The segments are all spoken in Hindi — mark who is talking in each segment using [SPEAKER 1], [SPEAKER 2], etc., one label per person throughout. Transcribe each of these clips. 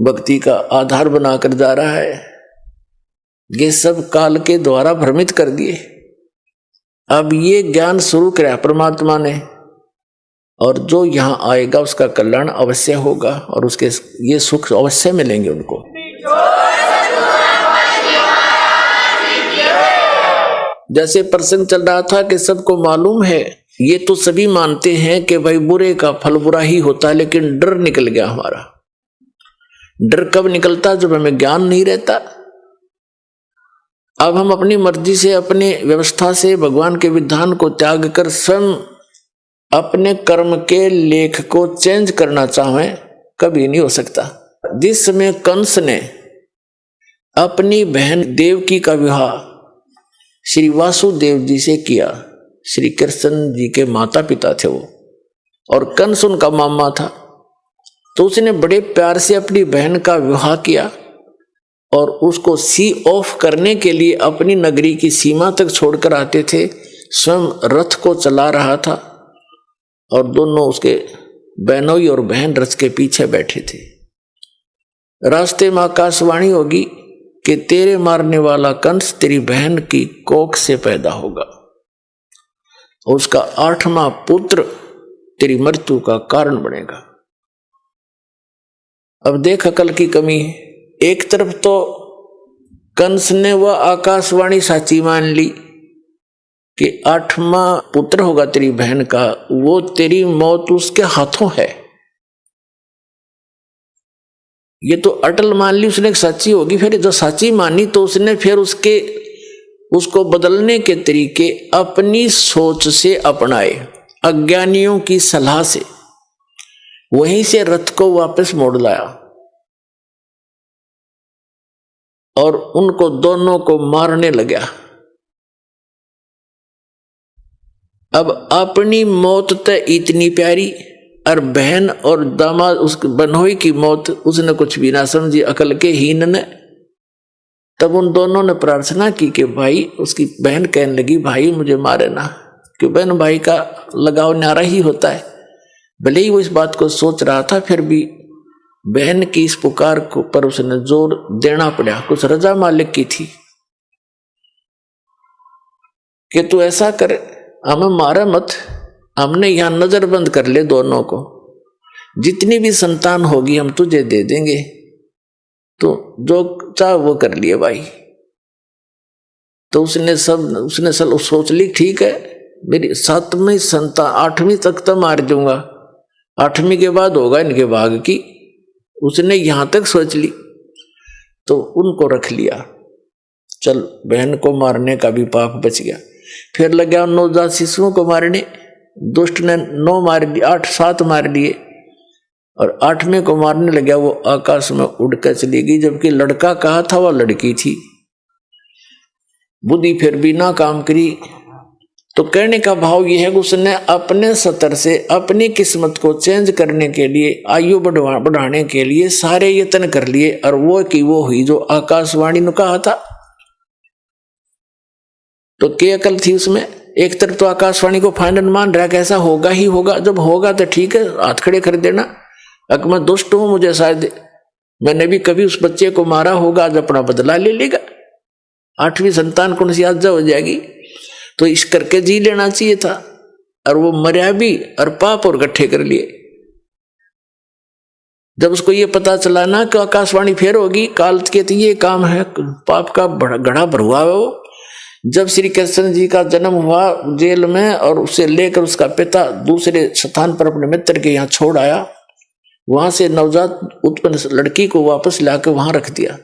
[SPEAKER 1] भक्ति का आधार बनाकर जा रहा है, ये सब काल के द्वारा भ्रमित कर दिए। अब ये ज्ञान शुरू किया परमात्मा ने, और जो यहाँ आएगा उसका कल्याण अवश्य होगा और उसके ये सुख अवश्य मिलेंगे उनको। जैसे प्रसंग चल रहा था कि सबको मालूम है, ये तो सभी मानते हैं कि भाई बुरे का फल बुरा ही होता है, लेकिन डर निकल गया हमारा। डर कब निकलता? जब हमें ज्ञान नहीं रहता। अब हम अपनी मर्जी से, अपने व्यवस्था से भगवान के विधान को त्याग कर स्वयं अपने कर्म के लेख को चेंज करना चाहें, कभी नहीं हो सकता। जिस समय कंस ने अपनी बहन देवकी का विवाह श्री वासुदेव जी से किया, श्री कृष्ण जी के माता पिता थे वो, और कंस उनका मामा था, तो उसने बड़े प्यार से अपनी बहन का विवाह किया और उसको सी ऑफ करने के लिए अपनी नगरी की सीमा तक छोड़कर आते थे। स्वयं रथ को चला रहा था और दोनों उसके बहनोई और बहन रथ के पीछे बैठे थे। रास्ते में आकाशवाणी होगी कि तेरे मारने वाला कंस तेरी बहन की कोख से पैदा होगा, उसका 8वां पुत्र तेरी मृत्यु का कारण बनेगा। अब देख अकल की कमी है। एक तरफ तो कंस ने वह आकाशवाणी साची मान ली कि 8वां पुत्र होगा तेरी बहन का, वो तेरी मौत उसके हाथों है, ये तो अटल मान ली उसने सच्ची होगी। फिर जो सच्ची मानी तो उसने फिर उसको बदलने के तरीके अपनी सोच से अपनाए, अज्ञानियों की सलाह से, वहीं से रथ को वापस मोड़ लाया और उनको दोनों को मारने लगा। अब अपनी मौत तो इतनी प्यारी, और बहन और दामाद उस बनोई की मौत उसने कुछ भी ना समझी, अकल के हीन ने। तब उन दोनों ने प्रार्थना की कि भाई, उसकी बहन कहने लगी भाई मुझे मारे ना, क्यों बहन भाई का लगाव न्यारा ही होता है। भले ही वो इस बात को सोच रहा था, फिर भी बहन की इस पुकार को पर उसने जोर देना पड़ा। कुछ रजा मालिक की थी कि तू ऐसा कर, हमें मारा मत, हमने यहां नजरबंद कर ले दोनों को, जितनी भी संतान होगी हम तुझे दे देंगे, तो जो चाह वो कर लिए भाई। तो उसने सब सोच ली, ठीक है मेरी 7वीं संतान 8वीं तक तो मार दूंगा, 8वीं के बाद होगा इनके भाग की, उसने यहां तक सोच ली। तो उनको रख लिया, चल बहन को मारने का भी पाप बच गया। फिर लगा नवजात शिशुओं को मारने, दुष्ट ने 9 मार दिए, 8-7 मार दिए, और 8वें को मारने लगा। वो आकाश में उड़कर चली गई, जबकि लड़का कहा था वह लड़की थी। बुद्धि फिर भी ना काम करी। तो कहने का भाव यह है कि उसने अपने स्तर से अपनी किस्मत को चेंज करने के लिए, आयु बढ़ाने के लिए सारे यत्न कर लिए, और वो की वो हुई जो आकाशवाणी ने कहा था। तो क्या अकल थी उसमें? एक तरफ तो आकाशवाणी को फाइनल मान रहा, कैसा होगा ही होगा, जब होगा तो ठीक है हाथ खड़े कर देना। अगर मैं दुष्ट हूं, मुझे शायद मैंने भी कभी उस बच्चे को मारा होगा, आज अपना बदला ले लेगा, 8वीं संतान कौन सी आज्ञा हो जाएगी, तो इस करके जी लेना चाहिए था। और वो मर्या भी और पाप और इकट्ठे कर लिए। जब उसको ये पता चला ना कि आकाशवाणी फेर होगी, काल के तो ये काम है, पाप का घड़ा भरुआ है वो। जब श्री कृष्ण जी का जन्म हुआ जेल में, और उसे लेकर उसका पिता दूसरे स्थान पर अपने मित्र के यहाँ छोड़ आया, वहां से नवजात उत्पन्न लड़की को वापस लाकर वहां रख दिया।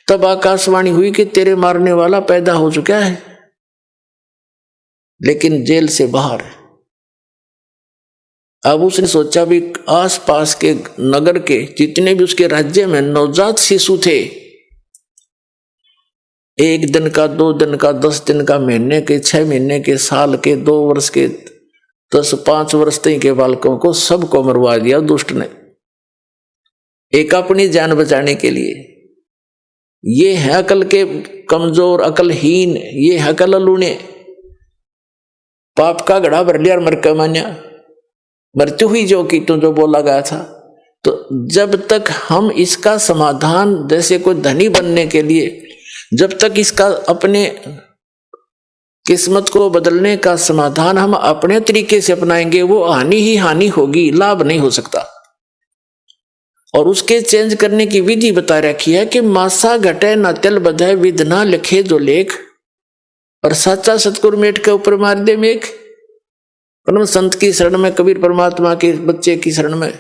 [SPEAKER 1] तब आकाशवाणी हुई कि तेरे मारने वाला पैदा हो चुका है, लेकिन जेल से बाहर। अब उसने सोचा भी आसपास के नगर के जितने भी उसके राज्य में नवजात शिशु थे, 1 दिन का, 2 दिन का, 10 दिन का, महीने के, 6 महीने के, साल के, 2 वर्ष के, 5 वर्ष तक के बालकों को सबको मरवा दिया दुष्ट ने, एक अपनी जान बचाने के लिए। ये है अकल के कमजोर, अकलहीन, ये है अकल लूने। पाप का घड़ा भर लिया और मर के मान्या, मृत्यु हुई जो की तो जो बोला गया था। तो जब तक हम इसका समाधान, जैसे कोई धनी बनने के लिए जब तक इसका अपने किस्मत को बदलने का समाधान हम अपने तरीके से अपनाएंगे, वो हानि ही हानि होगी, लाभ नहीं हो सकता। और उसके चेंज करने की विधि बता रखी है कि मासा घटे न तिल बधे, विध ना लिखे जो लेख, और साचा सतगुरु मेट के ऊपर मार दे मेघ। परम संत की शरण में, कबीर परमात्मा के बच्चे की शरण में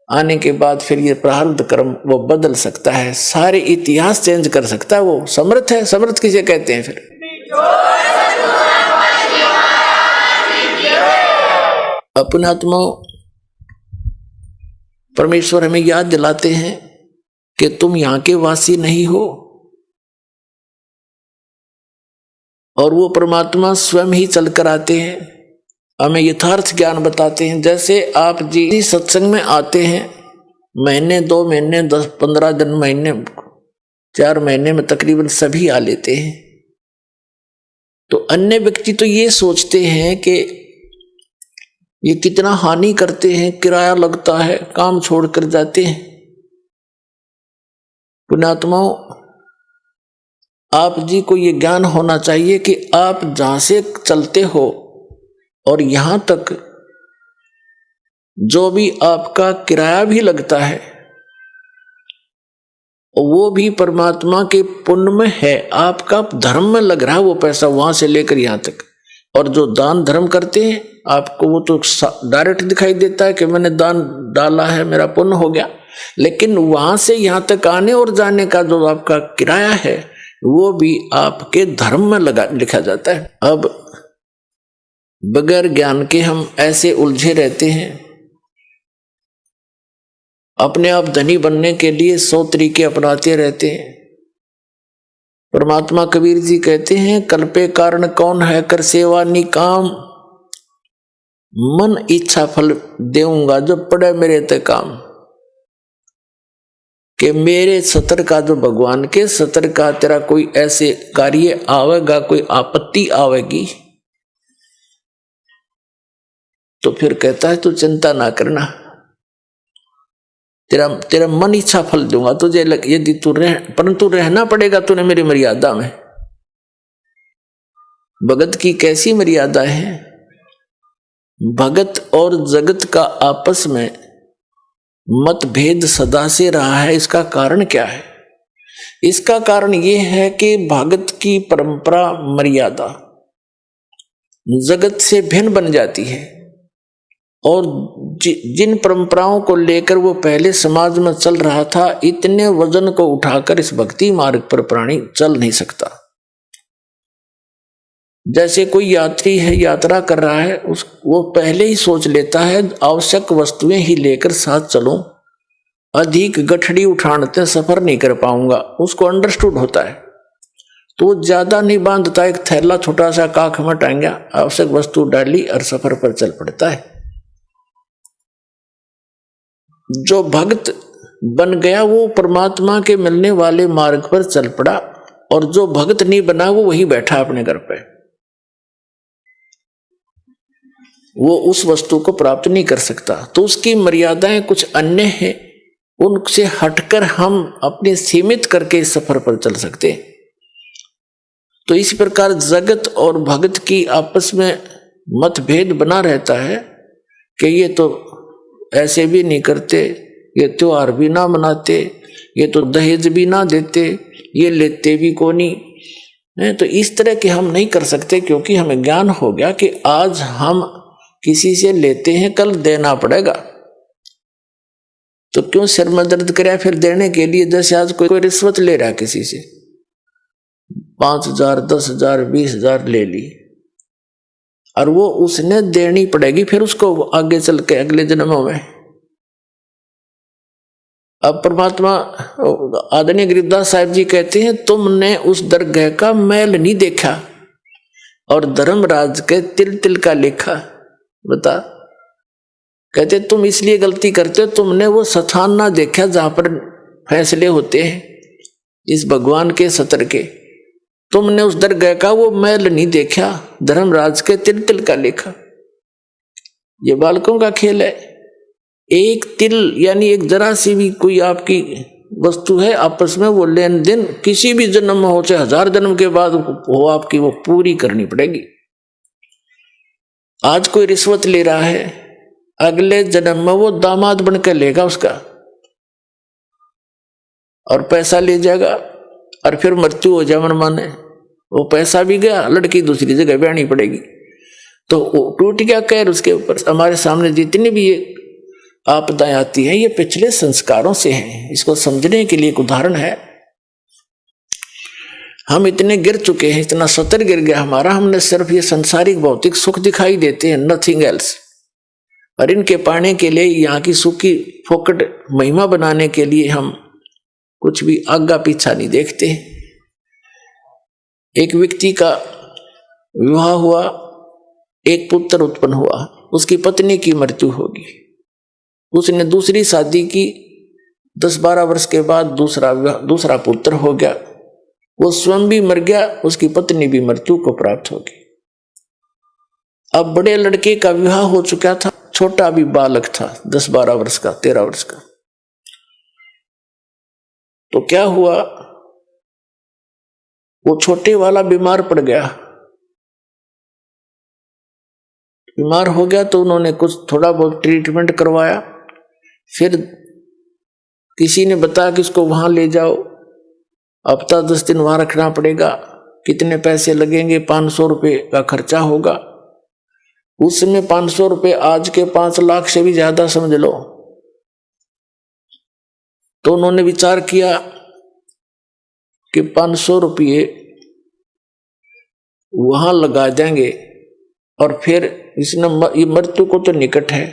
[SPEAKER 1] आने के बाद फिर ये प्रारब्ध कर्म वो बदल सकता है, सारे इतिहास चेंज कर सकता है। वो समर्थ है। समर्थ किसे कहते हैं? फिर अपने आत्मा परमेश्वर हमें याद दिलाते हैं कि तुम यहां के वासी नहीं हो, और वो परमात्मा स्वयं ही चलकर आते हैं, हमें यथार्थ ज्ञान बताते हैं। जैसे आप जी सत्संग में आते हैं, महीने 2 महीने 10-15 दिन, महीने 4 महीने में तकरीबन सभी आ लेते हैं। तो अन्य व्यक्ति तो ये सोचते हैं कि ये कितना हानि करते हैं, किराया लगता है, काम छोड़कर जाते हैं। पुण्यात्माओं, आप जी को ये ज्ञान होना चाहिए कि आप जहां से चलते हो और यहां तक जो भी आपका किराया भी लगता है, वो भी परमात्मा के पुण्य में है, आपका धर्म में लग रहा है वो पैसा, वहां से लेकर यहां तक। और जो दान धर्म करते हैं, आपको वो तो डायरेक्ट दिखाई देता है कि मैंने दान डाला है, मेरा पुण्य हो गया, लेकिन वहां से यहां तक आने और जाने का जो आपका किराया है, वो भी आपके धर्म में लिखा जाता है। अब बगैर ज्ञान के हम ऐसे उलझे रहते हैं, अपने आप धनी बनने के लिए 100 तरीके अपनाते रहते हैं। परमात्मा कबीर जी कहते हैं, कल्पे कारण कौन है, कर सेवा निकाम, मन इच्छा फल देऊंगा जो पड़े मेरे ते काम। कि मेरे सतर का, जो भगवान के सतर का तेरा कोई ऐसे कार्य आवेगा, कोई आपत्ति आवेगी, तो फिर कहता है तू चिंता ना करना, तेरा मन इच्छा फल दूंगा तुझे। यदि तू परंतु रहना पड़ेगा तूने मेरी मर्यादा में। भगत की कैसी मर्यादा है? भगत और जगत का आपस में मतभेद सदा से रहा है। इसका कारण क्या है? इसका कारण यह है कि भगत की परंपरा, मर्यादा जगत से भिन्न बन जाती है, और जिन परंपराओं को लेकर वो पहले समाज में चल रहा था, इतने वजन को उठाकर इस भक्ति मार्ग पर प्राणी चल नहीं सकता। जैसे कोई यात्री है, यात्रा कर रहा है, वो पहले ही सोच लेता है आवश्यक वस्तुएं ही लेकर साथ चलूं, अधिक गठड़ी उठाते सफर नहीं कर पाऊंगा, उसको अंडरस्टूड होता है, तो वो ज्यादा नहीं बांधता, एक थैला छोटा सा काख में टांगा, आवश्यक वस्तु डाली और सफर पर चल पड़ता है। जो भक्त बन गया वो परमात्मा के मिलने वाले मार्ग पर चल पड़ा, और जो भक्त नहीं बना वो वही बैठा अपने घर पे, वो उस वस्तु को प्राप्त नहीं कर सकता। तो उसकी मर्यादाएं कुछ अन्य हैं, उनसे हटकर हम अपने सीमित करके इस सफर पर चल सकते हैं। तो इस प्रकार जगत और भगत की आपस में मतभेद बना रहता है कि ये तो ऐसे भी नहीं करते, ये त्योहार भी ना मनाते, ये तो दहेज भी ना देते, ये लेते भी को नहीं। तो इस तरह के हम नहीं कर सकते, क्योंकि हमें ज्ञान हो गया कि आज हम किसी से लेते हैं, कल देना पड़ेगा। तो क्यों सिर में दर्द करे फिर देने के लिए? जैसे आज कोई रिश्वत ले रहा है किसी से, 5,000 10,000 20,000 ले ली, और वो उसने देनी पड़ेगी फिर उसको आगे चल के अगले जन्मों में। अब परमात्मा आदरणीय गरीबदास साहिब जी कहते हैं, तुमने उस दरगाह का मैल नहीं देखा और धर्मराज के तिल तिल का लेखा। बता, कहते तुम इसलिए गलती करते हो, तुमने वो स्थान ना देखा जहां पर फैसले होते हैं इस भगवान के सतर के। तुमने उस दरगाह का वो मैल नहीं देखा, धर्मराज के तिल तिल का लेखा। ये बालकों का खेल है। एक तिल यानी एक जरा सी भी कोई आपकी वस्तु है, आपस में वो लेन देन किसी भी जन्म में हो, चाहे 1000 जन्म के बाद हो, आपकी वो पूरी करनी पड़ेगी। आज कोई रिश्वत ले रहा है, अगले जन्म में वो दामाद बनकर लेगा उसका और पैसा ले जाएगा, और फिर मृत्यु हो जाए मन माने, वो पैसा भी गया, लड़की दूसरी जगह ब्याहनी पड़ेगी। तो टूट गया कहर उसके ऊपर। हमारे सामने जितनी भी ये आपदाएं आती हैं, ये पिछले संस्कारों से हैं। इसको समझने के लिए एक उदाहरण है। हम इतने गिर चुके हैं, इतना सतर गिर गया हमारा, हमने सिर्फ ये संसारिक भौतिक सुख दिखाई देते हैं, नथिंग एल्स। और इनके पाने के लिए, यहाँ की सुख की फोकट महिमा बनाने के लिए हम कुछ भी आगा पीछा नहीं देखते। एक व्यक्ति का विवाह हुआ, एक पुत्र उत्पन्न हुआ, उसकी पत्नी की मृत्यु होगी, उसने दूसरी शादी की, 10-12 वर्ष के बाद दूसरा पुत्र हो गया, वो स्वयं भी मर गया, उसकी पत्नी भी मृत्यु को प्राप्त होगी। अब बड़े लड़के का विवाह हो चुका था, छोटा भी बालक था, 10-12 वर्ष का, 13 वर्ष का। तो क्या हुआ, वो छोटे वाला बीमार पड़ गया। बीमार हो गया तो उन्होंने कुछ थोड़ा बहुत ट्रीटमेंट करवाया, फिर किसी ने बताया कि इसको वहां ले जाओ, हफ्ता 10 दिन वहां रखना पड़ेगा, कितने पैसे लगेंगे, 500 रुपये का खर्चा होगा। उस समय 500 रुपये आज के 5 लाख से भी ज्यादा समझ लो। तो उन्होंने विचार किया कि 500 रुपये वहां लगा देंगे, और फिर इसने ये मृत्यु को तो निकट है,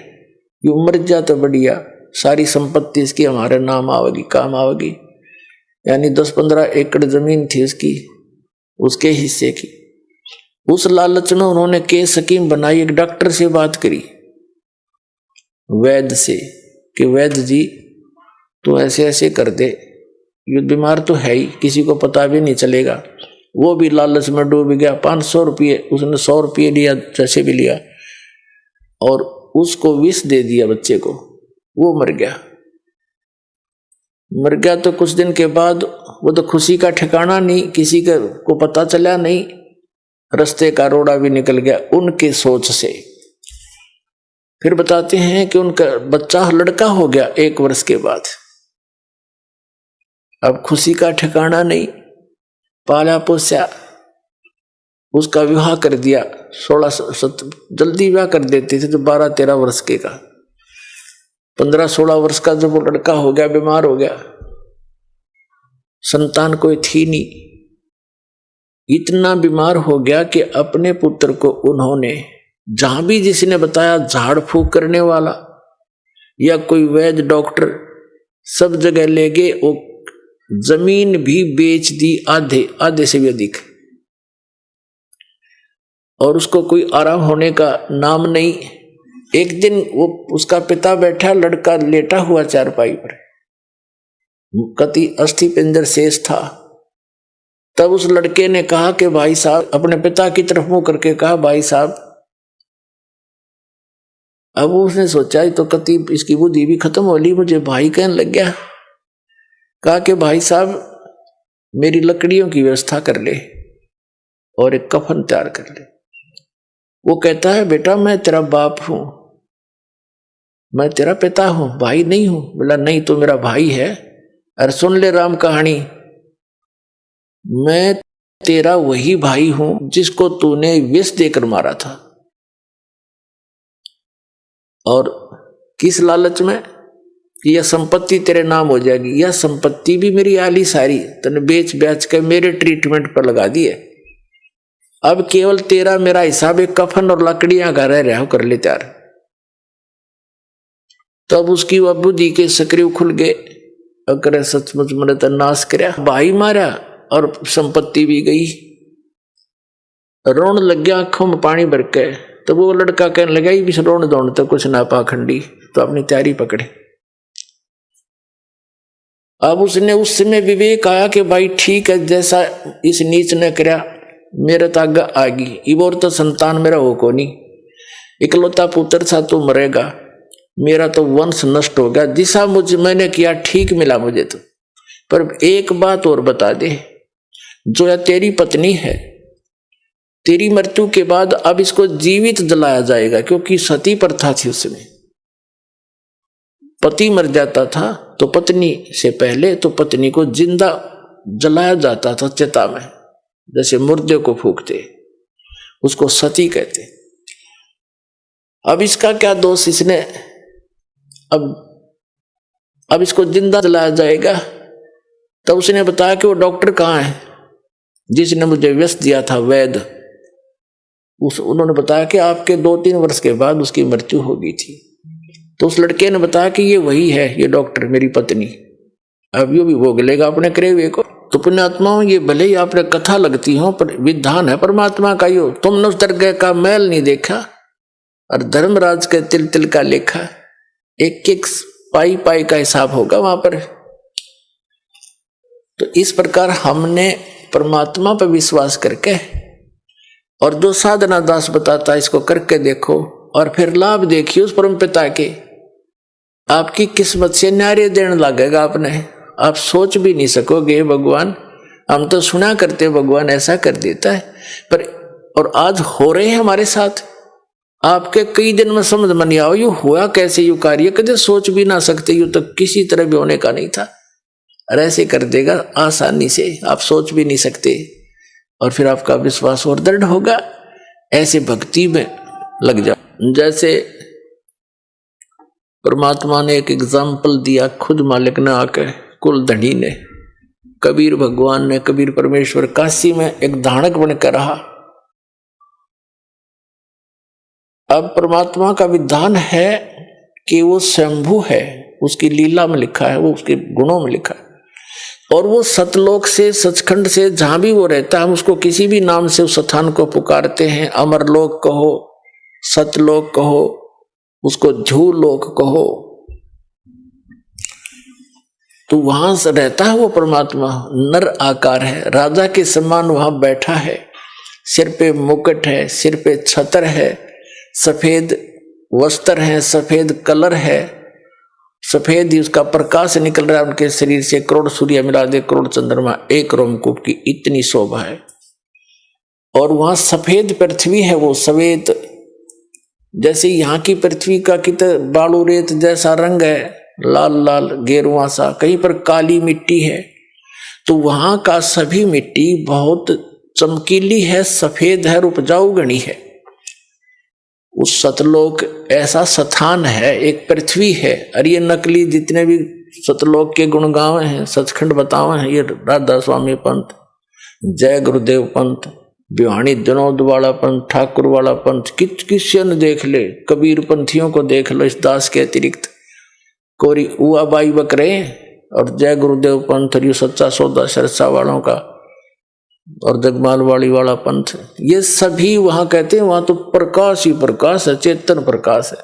[SPEAKER 1] ये मर जा तो बढ़िया, सारी संपत्ति इसकी हमारे नाम आवेगी, काम आवेगी। यानी 10-15 एकड़ जमीन थी उसकी, उसके हिस्से की। उस लालच में उन्होंने केस स्कीम बनाई, एक डॉक्टर से बात करी, वैद्य से, कि वैद्य जी तू ऐसे ऐसे कर दे, ये बीमार तो है ही, किसी को पता भी नहीं चलेगा। वो भी लालच में डूब गया। 500 रुपये, उसने 100 रुपये लिया, जैसे भी लिया, और उसको विष दे दिया बच्चे को, वो मर गया। मर गया तो कुछ दिन के बाद वो तो खुशी का ठिकाना नहीं, किसी को पता चला नहीं, रास्ते का रोड़ा भी निकल गया उनके सोच से। फिर बताते हैं कि उनका बच्चा लड़का हो गया 1 वर्ष के बाद। अब खुशी का ठिकाना नहीं, पाला पोसा, उसका विवाह कर दिया। 16 जल्दी विवाह कर देते थे तो 12-13 वर्ष के का, 15-16 वर्ष का जब वो लड़का हो गया, बीमार हो गया, संतान कोई थी नहीं, इतना बीमार हो गया कि अपने पुत्र को उन्होंने जहां भी जिसने बताया, झाड़ फूक करने वाला या कोई वैद्य डॉक्टर, सब जगह ले गए, वो जमीन भी बेच दी, आधे से भी अधिक, और उसको कोई आराम होने का नाम नहीं। एक दिन वो उसका पिता बैठा, लड़का लेटा हुआ चारपाई पर, कति अस्थि पिंजर शेष था। तब उस लड़के ने कहा कि भाई साहब, अपने पिता की तरफ मुंह करके कहा, भाई साहब। अब उसने सोचा तो कति इसकी बुद्धि भी खत्म हो ली, मुझे भाई कहने लग गया। कहा कि भाई साहब मेरी लकड़ियों की व्यवस्था कर ले और एक कफन तैयार कर ले। वो कहता है, बेटा मैं तेरा बाप हूं, मैं तेरा पिता हूं, भाई नहीं हूं। बोला नहीं, तो मेरा भाई है। अरे सुन ले राम कहानी, मैं तेरा वही भाई हूं जिसको तूने विष देकर मारा था। और किस लालच में कि यह संपत्ति तेरे नाम हो जाएगी। यह संपत्ति भी मेरी आली सारी तूने बेच बेच कर मेरे ट्रीटमेंट पर लगा दी है। अब केवल तेरा मेरा हिसाब एक कफन और लकड़ियां घर रह कर ले तैयार। तब उसकी वह बुद्धि के सक्रिय खुल गए, अगर सचमुच मैंने तो नाश करया, भाई मारा और संपत्ति भी गई। रोन लग गया आंखों में पानी भर के। तो वो लड़का कहने लगा, भी रोन दौड़ तो कुछ ना पाखंडी, तो अपनी तैयारी पकड़े। अब उसने उस समय विवेक आया कि भाई ठीक है, जैसा इस नीच ने करया मेरे तो आगे आगी, इबोर तो संतान मेरा हो को नहीं, इकलौता पुत्र था तो मरेगा। मेरा तो वंश नष्ट हो गया, जिसा मैंने किया ठीक मिला मुझे तो। पर एक बात और बता दे, जो या तेरी पत्नी है, तेरी मृत्यु के बाद अब इसको जीवित जलाया जाएगा, क्योंकि सती प्रथा थी उसमें। पति मर जाता था तो पत्नी से पहले तो पत्नी को जिंदा जलाया जाता था चिता में, जैसे मुर्दे को फूकते, उसको सती कहते। अब इसका क्या दोष, इसने अब इसको जिंदा जलाया जाएगा। तब उसने बताया कि वो डॉक्टर कहाँ है जिसने मुझे व्यस्त दिया था, वैद्य। उन्होंने बताया कि आपके 2-3 वर्ष के बाद उसकी मृत्यु हो गई थी। तो उस लड़के ने बताया कि ये वही है, ये डॉक्टर मेरी पत्नी, अब ये भी भोग लेगा अपने क्रेवे को। तो पुण्यात्माओं, ये भले ही आपने कथा लगती हो, पर विधान है परमात्मा का। यो तुमने उस दरगाह का मैल नहीं देखा और धर्मराज के तिल तिल का लेखा, एक एक पाई पाई का हिसाब होगा वहां पर। तो इस प्रकार हमने परमात्मा पर विश्वास करके, और जो साधना दास बताता है इसको करके देखो, और फिर लाभ देखिए उस परम पिता के। आपकी किस्मत से न्यारे देने लगेगा आपने, आप सोच भी नहीं सकोगे भगवान, हम तो सुना करते भगवान ऐसा कर देता है, पर और आज हो रहे हैं हमारे साथ। आपके कई दिन में समझ में नहीं आओ यू हुआ कैसे, यू कार्य कदे सोच भी ना सकते, यू तो किसी तरह भी होने का नहीं था, और ऐसे कर देगा आसानी से, आप सोच भी नहीं सकते। और फिर आपका विश्वास और दृढ़ होगा, ऐसे भक्ति में लग जाओ। जैसे परमात्मा ने एक एग्जाम्पल दिया, खुद मालिक ने आके, कुल धनी ने, कबीर भगवान ने, कबीर परमेश्वर काशी में एक धानक बनकर रहा। अब परमात्मा का विधान है कि वो स्वयंभू है, उसकी लीला में लिखा है, वो उसके गुणों में लिखा है, और वो सतलोक से, सचखंड से, जहां भी वो रहता है, हम उसको किसी भी नाम से उस स्थान को पुकारते हैं। अमरलोक कहो, सतलोक कहो, उसको झूलोक कहो, तो वहां से रहता है वो परमात्मा। नर आकार है, राजा के समान वहां बैठा है, सिर पे मुकुट है, सिर पे छत्र है, सफेद वस्त्र है, सफेद कलर है, सफेद ही उसका प्रकाश निकल रहा है उनके शरीर से। करोड़ सूर्य मिला दे, करोड़ चंद्रमा एक रोमकूप की, इतनी शोभा है। और वहां सफेद पृथ्वी है, वो सफेद, जैसे यहाँ की पृथ्वी का कितना बालू रेत जैसा रंग है, लाल लाल गेरुआ सा, कहीं पर काली मिट्टी है, तो वहां का सभी मिट्टी बहुत चमकीली है, सफेद है, उपजाऊ गणी है। उस सतलोक ऐसा स्थान है, एक पृथ्वी है। और ये नकली जितने भी सतलोक के गुणगांव हैं, सचखंड बतावे हैं, ये राधा स्वामी पंथ, जय गुरुदेव पंथ, बिहानी विनोद वाला पंथ, ठाकुर वाला पंथ, किसी ने देख ले, कबीर पंथियों को देख लो, इस दास के अतिरिक्त कोरी उआ बाई बकरे, और जय गुरुदेव पंथ, और ये सच्चा सौदा सरसा वालों का, और जगमाल वाली वाला पंथ, ये सभी वहां कहते हैं वहां तो प्रकाश ही प्रकाश है, चेतन प्रकाश है।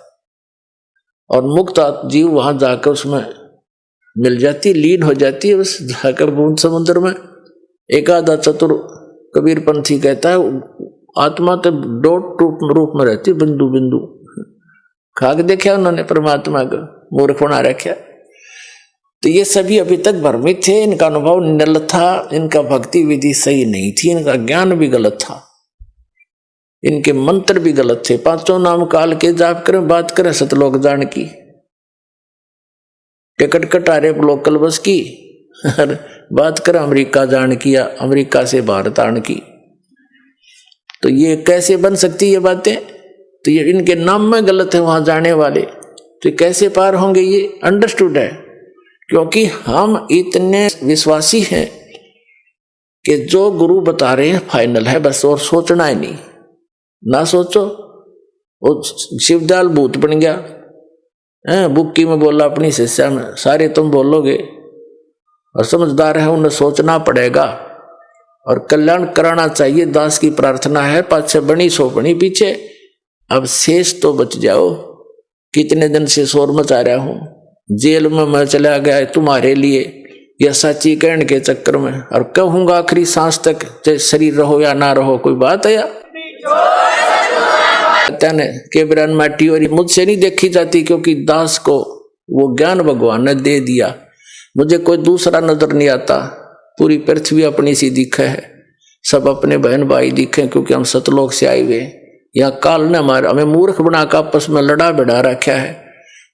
[SPEAKER 1] और मुक्त जीव वहां जाकर उसमें मिल जाती, लीन हो जाती है, बस जाकर बूंद समुद्र में। एक आधा चतुर कबीर पंथी कहता है आत्मा तो डॉट रूप में रहती, बिंदु बिंदु। खाक देखा उन्होंने परमात्मा को, मूर्ख बना रखा। तो ये सभी अभी तक भ्रमित थे, इनका अनुभव निल था, इनका भक्ति विधि सही नहीं थी, इनका ज्ञान भी गलत था, इनके मंत्र भी गलत थे। 5 नाम काल के जाप करें, बात करें सतलोक जान की, टिकट कटारे लोकल बस की, बात करें अमेरिका जान की या अमेरिका से भारत आने की। तो ये कैसे बन सकती ये बातें? तो ये इनके नाम में गलत है वहां जाने वाले, तो कैसे पार होंगे? ये अंडरस्टूड है, क्योंकि हम इतने विश्वासी हैं कि जो गुरु बता रहे हैं फाइनल है, बस और सोचना ही नहीं। ना सोचो, वो शिवदयाल भूत बन गया, बुक्की में बोला अपनी शिष्या में, सारे तुम बोलोगे, और समझदार है उन्हें सोचना पड़ेगा और कल्याण कराना चाहिए। दास की प्रार्थना है, पाछे बनी सो बनी पीछे, अब शेष तो बच जाओ। कितने दिन से शोर मचा रहा हूं, जेल में मैं चला गया तुम्हारे लिए, यह सच्ची कहने के चक्कर में, और कहूंगा आखिरी सांस तक, चाहे शरीर रहो या ना रहो, कोई बात है या? ने के बिरान माटी और मुझसे नहीं देखी जाती, क्योंकि दास को वो ज्ञान भगवान ने दे दिया, मुझे कोई दूसरा नजर नहीं आता। पूरी पृथ्वी अपनी सी दिखे है, सब अपने बहन भाई दिखे, क्योंकि हम सतलोक से आए हुए। यहाँ काल ने हमें मूर्ख बनाकर आपस में लड़ा बिड़ा रखा है,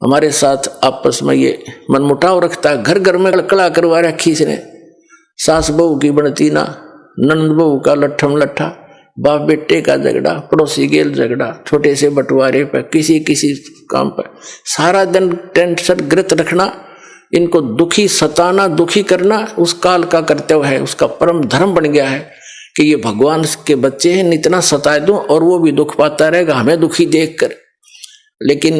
[SPEAKER 1] हमारे साथ आपस में ये मनमुटाव रखता है। घर घर में कलकला करवा रखी इसने, सास बहू की बनती ना, नंद बहू का लट्ठम लट्ठा, बाप बेटे का झगड़ा, पड़ोसी गेल झगड़ा, छोटे से बंटवारे पर, किसी काम पर सारा दिन टेंशन ग्रत रखना, इनको दुखी सताना, दुखी करना उस काल का कर्तव्य है, उसका परम धर्म बन गया है कि ये भगवान के बच्चे हैं, इतना सताए दूं और वो भी दुख पाता रहेगा हमें दुखी देखकर। लेकिन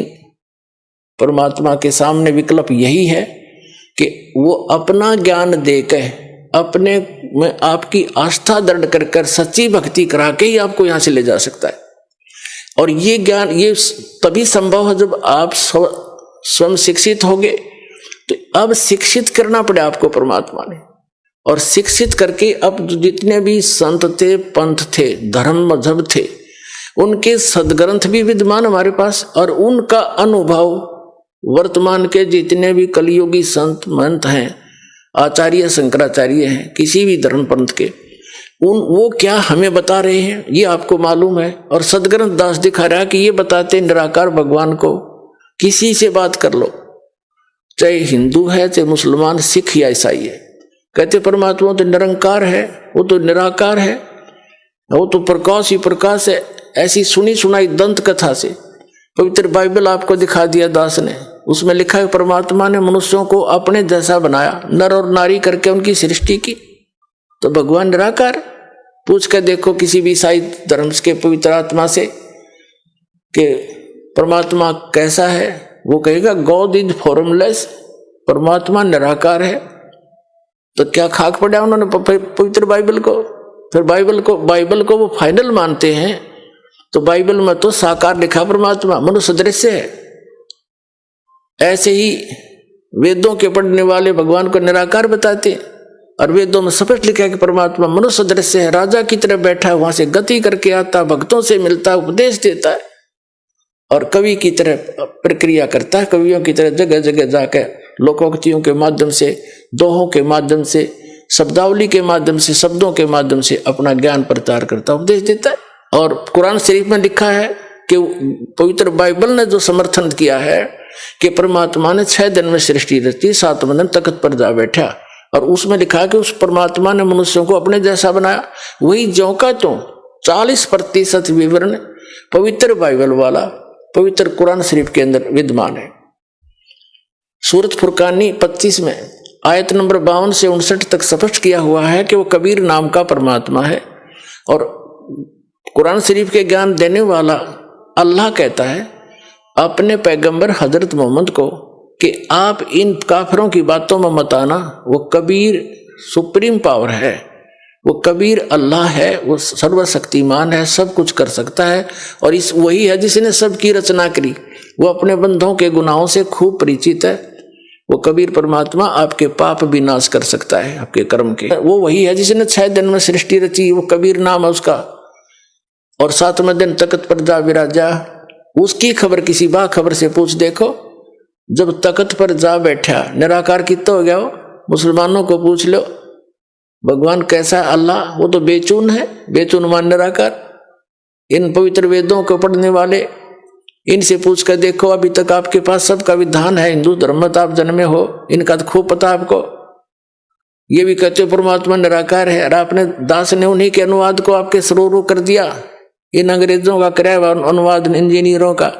[SPEAKER 1] परमात्मा के सामने विकल्प यही है कि वो अपना ज्ञान देकर, अपने में आपकी आस्था दृढ़ कर कर सच्ची भक्ति करा के ही आपको यहां से ले जा सकता है। और ये ज्ञान ये तभी संभव है जब आप स्वयं शिक्षित होगे। तो अब शिक्षित करना पड़े आपको परमात्मा ने, और शिक्षित करके अब जितने भी संत थे, पंथ थे, धर्म मजहब थे, उनके सदग्रंथ भी विद्यमान हमारे पास, और उनका अनुभव वर्तमान के जितने भी कलियुगी संत महंत हैं, आचार्य शंकराचार्य हैं, किसी भी धर्म पंथ के, वो क्या हमें बता रहे हैं ये आपको मालूम है। और सदग्रंथ दास दिखा रहा है कि ये बताते निराकार भगवान को, किसी से बात कर लो, चाहे हिंदू है, चाहे मुसलमान, सिख या ईसाई है, कहते परमात्मा तो निरंकार है, वो तो निराकार है, वो तो प्रकाश ही प्रकाश है। ऐसी सुनी सुनाई दंत कथा से पवित्र बाइबल आपको दिखा दिया दास ने, उसमें लिखा है परमात्मा ने मनुष्यों को अपने जैसा बनाया, नर और नारी करके उनकी सृष्टि की, तो भगवान निराकार। पूछ कर देखो किसी भी ईसाई धर्म के पवित्र आत्मा से कि परमात्मा कैसा है, वो कहेगा गॉड इज फॉर्मलेस, परमात्मा निराकार है। तो क्या खाक पड़ा उन्होंने पवित्र बाइबल को। फिर बाइबल को वो फाइनल मानते हैं, तो बाइबल में तो साकार लिखा परमात्मा, मनुष्य दृश्य है। ऐसे ही वेदों के पढ़ने वाले भगवान को निराकार बताते हैं, और वेदों में स्पष्ट लिखा है कि परमात्मा मनुष्य दृश्य है, राजा की तरह बैठा है, वहां से गति करके आता, भक्तों से मिलता है, उपदेश देता है, और कवि की तरह प्रक्रिया करता है, कवियों की तरह जगह जगह जाकर लोकोक्तियों के माध्यम से, दोहों के माध्यम से, शब्दावली के माध्यम से, शब्दों के माध्यम से अपना ज्ञान प्रचार करता, उपदेश देता है। और कुरान शरीफ में लिखा है कि पवित्र बाइबल ने जो समर्थन किया है कि परमात्मा ने 6 दिन में सृष्टि रची, 7वें दिन तख्त पर जा बैठा, और उसमें लिखा है कि उस परमात्मा ने मनुष्यों को अपने जैसा बनाया। वही ज्यों का त्यों 40% विवरण पवित्र बाइबल वाला पवित्र कुरान शरीफ के अंदर विद्यमान है। सूरत फुरकानी 25 में आयत नंबर 52 से 59 तक स्पष्ट किया हुआ है कि वो कबीर नाम का परमात्मा है। और कुरान शरीफ के ज्ञान देने वाला अल्लाह कहता है अपने पैगंबर हजरत मोहम्मद को कि आप इन काफिरों की बातों में मत आना, वो कबीर सुप्रीम पावर है, वो कबीर अल्लाह है, वो सर्वशक्तिमान है, सब कुछ कर सकता है, और इस वही है जिसने सबकी रचना करी, वो अपने बंधों के गुनाहों से खूब परिचित है। वो कबीर परमात्मा आपके पाप भी नाश कर सकता है, आपके कर्म के। वो वही है जिसने 6 दिन में सृष्टि रची, वो कबीर नाम है उसका। और 7वें दिन तख्त पर जा विराजा, उसकी खबर किसी बा खबर से पूछ देखो, जब तख्त पर जा बैठा निराकार कितना हो गया हो। मुसलमानों को पूछ लो भगवान कैसा है अल्लाह, वो तो बेचून है, बेचून मान निराकार। इन पवित्र वेदों को पढ़ने वाले इनसे पूछ कर देखो, अभी तक आपके पास सबका विधान है, हिंदू धर्म में आप जन्मे हो, इनका तो खूब पता आपको। ये भी कहते हो परमात्मा निराकार है, और आपने दास ने उन्हीं के अनुवाद को आपके सरोवर कर दिया। इन अंग्रेजों का कराया हुआ अनुवाद, इंजीनियरों का,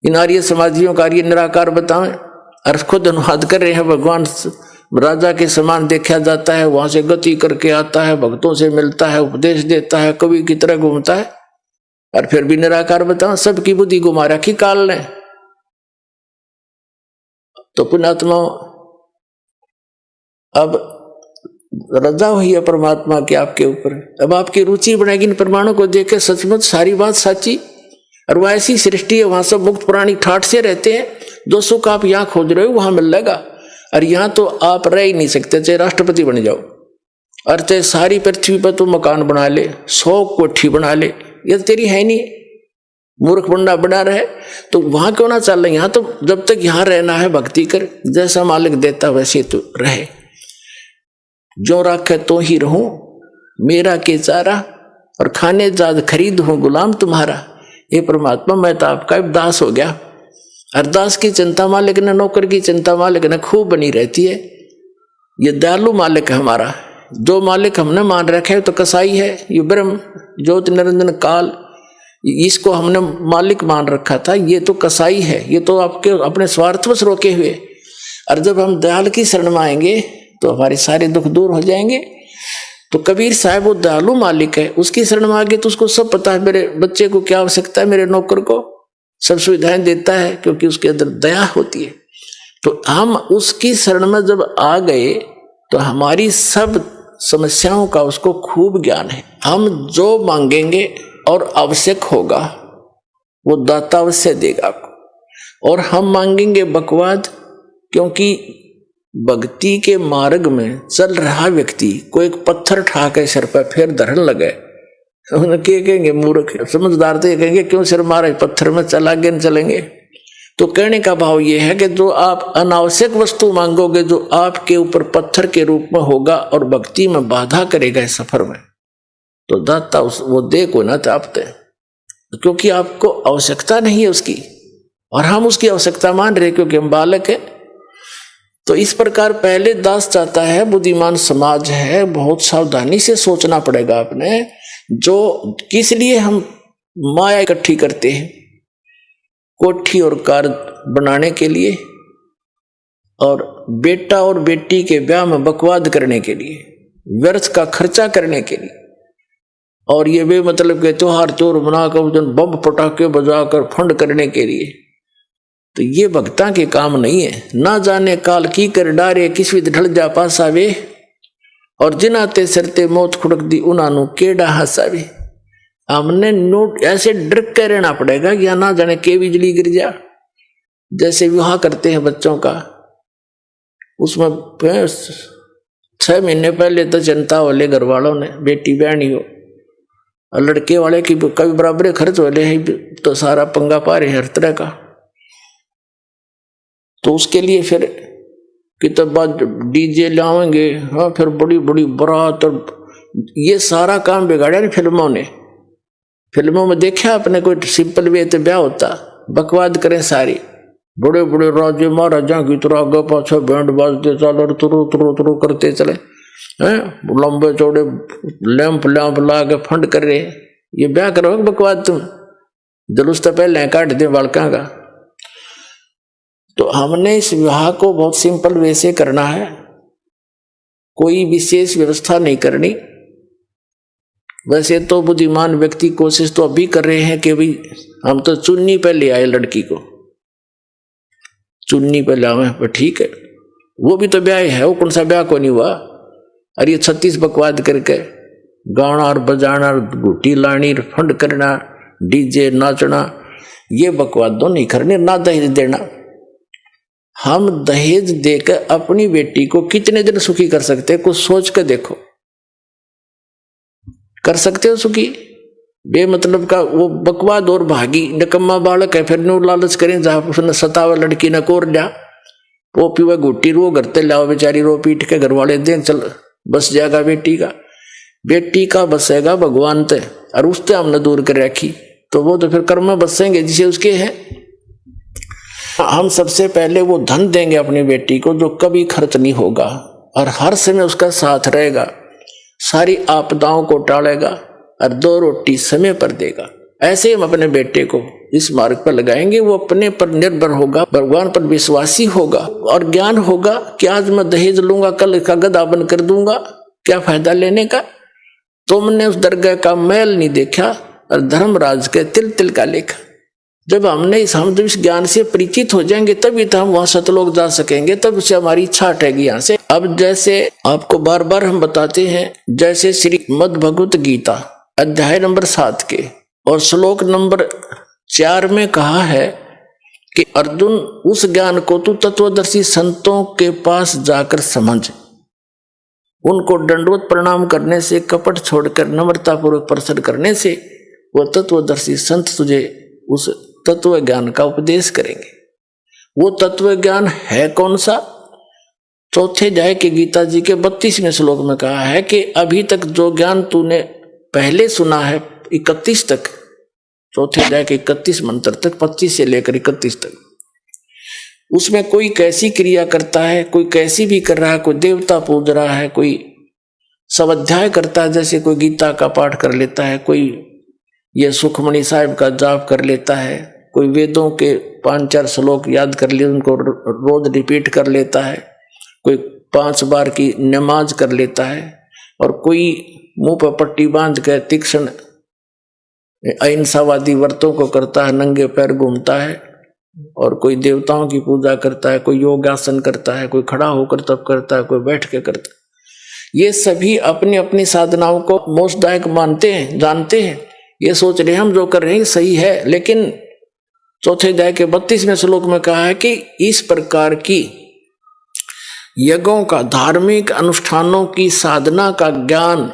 [SPEAKER 1] इन आर्य समाजियों का ये निराकार बताएं, और खुद अनुवाद कर रहे हैं। भगवान राजा के समान देखा जाता है, वहां से गति करके आता है, भक्तों से मिलता है, उपदेश देता है, कवि की तरह घूमता है, और फिर भी निराकार बताओ। सबकी बुद्धि घुमा रखी काल ने। तो पुण्यात्मा अब रजा हुई है परमात्मा की आपके ऊपर। अब आपकी रुचि बनेगी इन प्रमाणों को देख के, सचमुच सारी बात सच्ची, और वह ऐसी सृष्टि है, वहां सब मुक्त प्राणी ठाठ से रहते हैं। जो सुख आप यहाँ खोज रहे हो वहां मिल जाएगा, और यहाँ तो आप रह ही नहीं सकते, चाहे राष्ट्रपति बन जाओ, और चाहे सारी पृथ्वी पर तो मकान बना ले, 100 कोठी बना ले, ये तेरी है नहीं। मूर्ख बंडा बना रहे तो वहां क्यों ना चल रहे, यहां तो जब तक यहां रहना है भक्ति कर, जैसा मालिक देता वैसे तो रहे। जो राखे तो ही रहूं, मेरा के चारा, और खाने जाद खरीद हूं गुलाम तुम्हारा। ये परमात्मा मैं तो आपका दास हो गया। अरदास की चिंता मालिक ने, नौकर की चिंता मालिक ने खूब बनी रहती है। ये दयालु मालिक है हमारा। जो मालिक हमने मान रखे तो कसाई है, ये ब्रह्म ज्योत निरंजन काल, इसको हमने मालिक मान रखा था, ये तो कसाई है, ये तो आपके अपने स्वार्थवश रोके हुए। और जब हम दयाल की शरण में आएंगे तो हमारे सारे दुख दूर हो जाएंगे। तो कबीर साहब वो दयालु मालिक है, उसकी शरण में आगे तो उसको सब पता है, मेरे बच्चे को क्या आवश्यकता है, मेरे नौकर को सब सुविधाएं देता है, क्योंकि उसके अंदर दया होती है। तो हम उसकी शरण में जब आ गए तो हमारी सब समस्याओं का उसको खूब ज्ञान है। हम जो मांगेंगे और आवश्यक होगा वो दाता अवश्य देगा आपको। और हम मांगेंगे बकवाद, क्योंकि भक्ति के मार्ग में चल रहा व्यक्ति को एक पत्थर ठा के सिर पर फिर धरन लगे, उन्हें कहेंगे मूर्ख। समझदार तो ये कहेंगे क्यों सिर मारे, पत्थर में चल आगे न चलेंगे। तो कहने का भाव ये है कि जो आप अनावश्यक वस्तु मांगोगे, जो आपके ऊपर पत्थर के रूप में होगा और भक्ति में बाधा करेगा इस सफर में, तो दाता वो दे को ना चाहते, क्योंकि आपको आवश्यकता नहीं है उसकी, और हम उसकी आवश्यकता मान रहे क्योंकि हम बालक है। तो इस प्रकार पहले दास चाहता है, बुद्धिमान समाज है, बहुत सावधानी से सोचना पड़ेगा आपने। जो किस लिए हम माया इकट्ठी करते हैं, कोठी और कार बनाने के लिए, और बेटा और बेटी के ब्याह में बकवाद करने के लिए, व्यर्थ का खर्चा करने के लिए, और ये भी मतलब के त्योहार चोर बनाकर बम पटाखे बजाकर फंड करने के लिए। तो ये भक्ता के काम नहीं है। ना जाने काल की कर डारे, किस विध ढल जा पासावे, और जिनाते सरते मौत खुड़क दी उन्हानु केड़ा हंसावे। हमने नोट ऐसे डर के रहना पड़ेगा या ना जाने के बिजली गिर जा। जैसे विवाह करते हैं बच्चों का, उसमें 6 महीने पहले तो जनता वाले घर वालों ने, बेटी बहनी हो और लड़के वाले की कभी बराबर खर्च वाले हैं, तो सारा पंगा पा रहे हर तरह का। तो उसके लिए फिर किताब डीजे लाएंगे, हाँ, फिर बड़ी बड़ी बारात, और ये सारा काम बिगाड़ा नहीं फिल्मों ने। फिल्मों में देखा अपने कोई सिंपल वे तो ब्याह होता, बकवाद करें सारी, बड़े बड़े राजे महाराजा की तरह आगे पाछे बैंड बाजते चलो, तुरु तुरु तुरु करते चले हैं, लंबे चौड़े लैंप लैंप ला के फंड कर रहे। ये ब्याह करो बकवाद, तुम जुलूस तो पहले काट दे बालका का। तो हमने इस विवाह को बहुत सिंपल वे से करना है, कोई विशेष व्यवस्था नहीं करनी। वैसे तो बुद्धिमान व्यक्ति कोशिश तो अभी कर रहे हैं कि भाई हम तो चुन्नी पे ले आए, लड़की को चुन्नी पे लावे, पर ठीक है, वो भी तो ब्याह है, वो कौन सा ब्याह को नहीं हुआ। अरे 36 बकवाद करके गाना और बजाना, घुटी लानी, फंड करना, डीजे नाचना, ये बकवाद तो नहीं करने। ना दहेज देना, हम दहेज देकर अपनी बेटी को कितने दिन सुखी कर सकते हैं, कुछ सोच कर देखो। कर सकते हो सुखी? बेमतलब का वो बकवाद और भागी निकम्मा बालक है, फिर नो लालच करें जहां उसने सतावा लड़की न कोर लिया, वो पीवा घुट्टी रो करते लाओ, बेचारी रो पीट के घर वाले दें, चल बस जाएगा बेटी का बसेगा भगवान ते, और उससे हमने दूर कर रखी, तो वो तो फिर कर्म बसेंगे जिसे उसके हैं। हम सबसे पहले वो धन देंगे अपनी बेटी को जो कभी खर्च नहीं होगा, और हर समय उसका साथ रहेगा, सारी आपदाओं को टालेगा, और 2 रोटी समय पर देगा। ऐसे हम अपने बेटे को इस मार्ग पर लगाएंगे। वो अपने पर निर्भर होगा, भगवान पर विश्वासी होगा, और ज्ञान होगा कि आज मैं दहेज लूंगा, कल इसका गधा बन कर दूंगा, क्या फायदा लेने का। तुमने उस दरगाह का मैल नहीं देखा, और धर्मराज के तिल तिल का लेखा। जब हम जब इस ज्ञान से परिचित हो जाएंगे तभी तो हम वहां सतलोक जा सकेंगे, तब से हमारी इच्छा हटेगी यहाँ से। अब जैसे आपको बार बार हम बताते हैं, जैसे श्रीमद् भगवत गीता अध्याय नंबर 7 के और श्लोक नंबर 4 में कहा है कि अर्जुन उस ज्ञान को तू तत्वदर्शी संतों के पास जाकर समझ, उनको दंडवत प्रणाम करने से, कपट छोड़कर नम्रतापूर्वक प्रसन्न करने से वो तत्वदर्शी संत तुझे उस तत्व ज्ञान का उपदेश करेंगे। वो तत्व ज्ञान है कौन सा? चौथे अध्याय के गीता जी के 32वें श्लोक में कहा है कि अभी तक जो ज्ञान तूने पहले सुना है 31 तक, चौथे अध्याय के 31 मंत्र तक, 25 से लेकर 31 तक, उसमें कोई कैसी क्रिया करता है, कोई कैसी भी कर रहा है, कोई देवता पूज रहा है, कोई स्वाध्याय करता है, जैसे कोई गीता का पाठ कर लेता है, कोई ये सुखमणि साहिब का जाप कर लेता है, कोई वेदों के 5-4 श्लोक याद कर लिए उनको रोज रिपीट कर लेता है, कोई 5 बार की नमाज कर लेता है, और कोई मुंह पर पट्टी बांध कर तीक्ष्ण अहिंसावादी व्रतों को करता है, नंगे पैर घूमता है, और कोई देवताओं की पूजा करता है, कोई योगासन करता है, कोई खड़ा होकर तप करता है, कोई बैठ के करता है। ये सभी अपनी अपनी साधनाओं को मोक्षदायक मानते हैं, जानते हैं, ये सोच रहे हैं हम जो कर रहे हैं सही है। लेकिन चौथे अध्याय के 32वें श्लोक में कहा है कि इस प्रकार की यज्ञों का, धार्मिक अनुष्ठानों की साधना का ज्ञान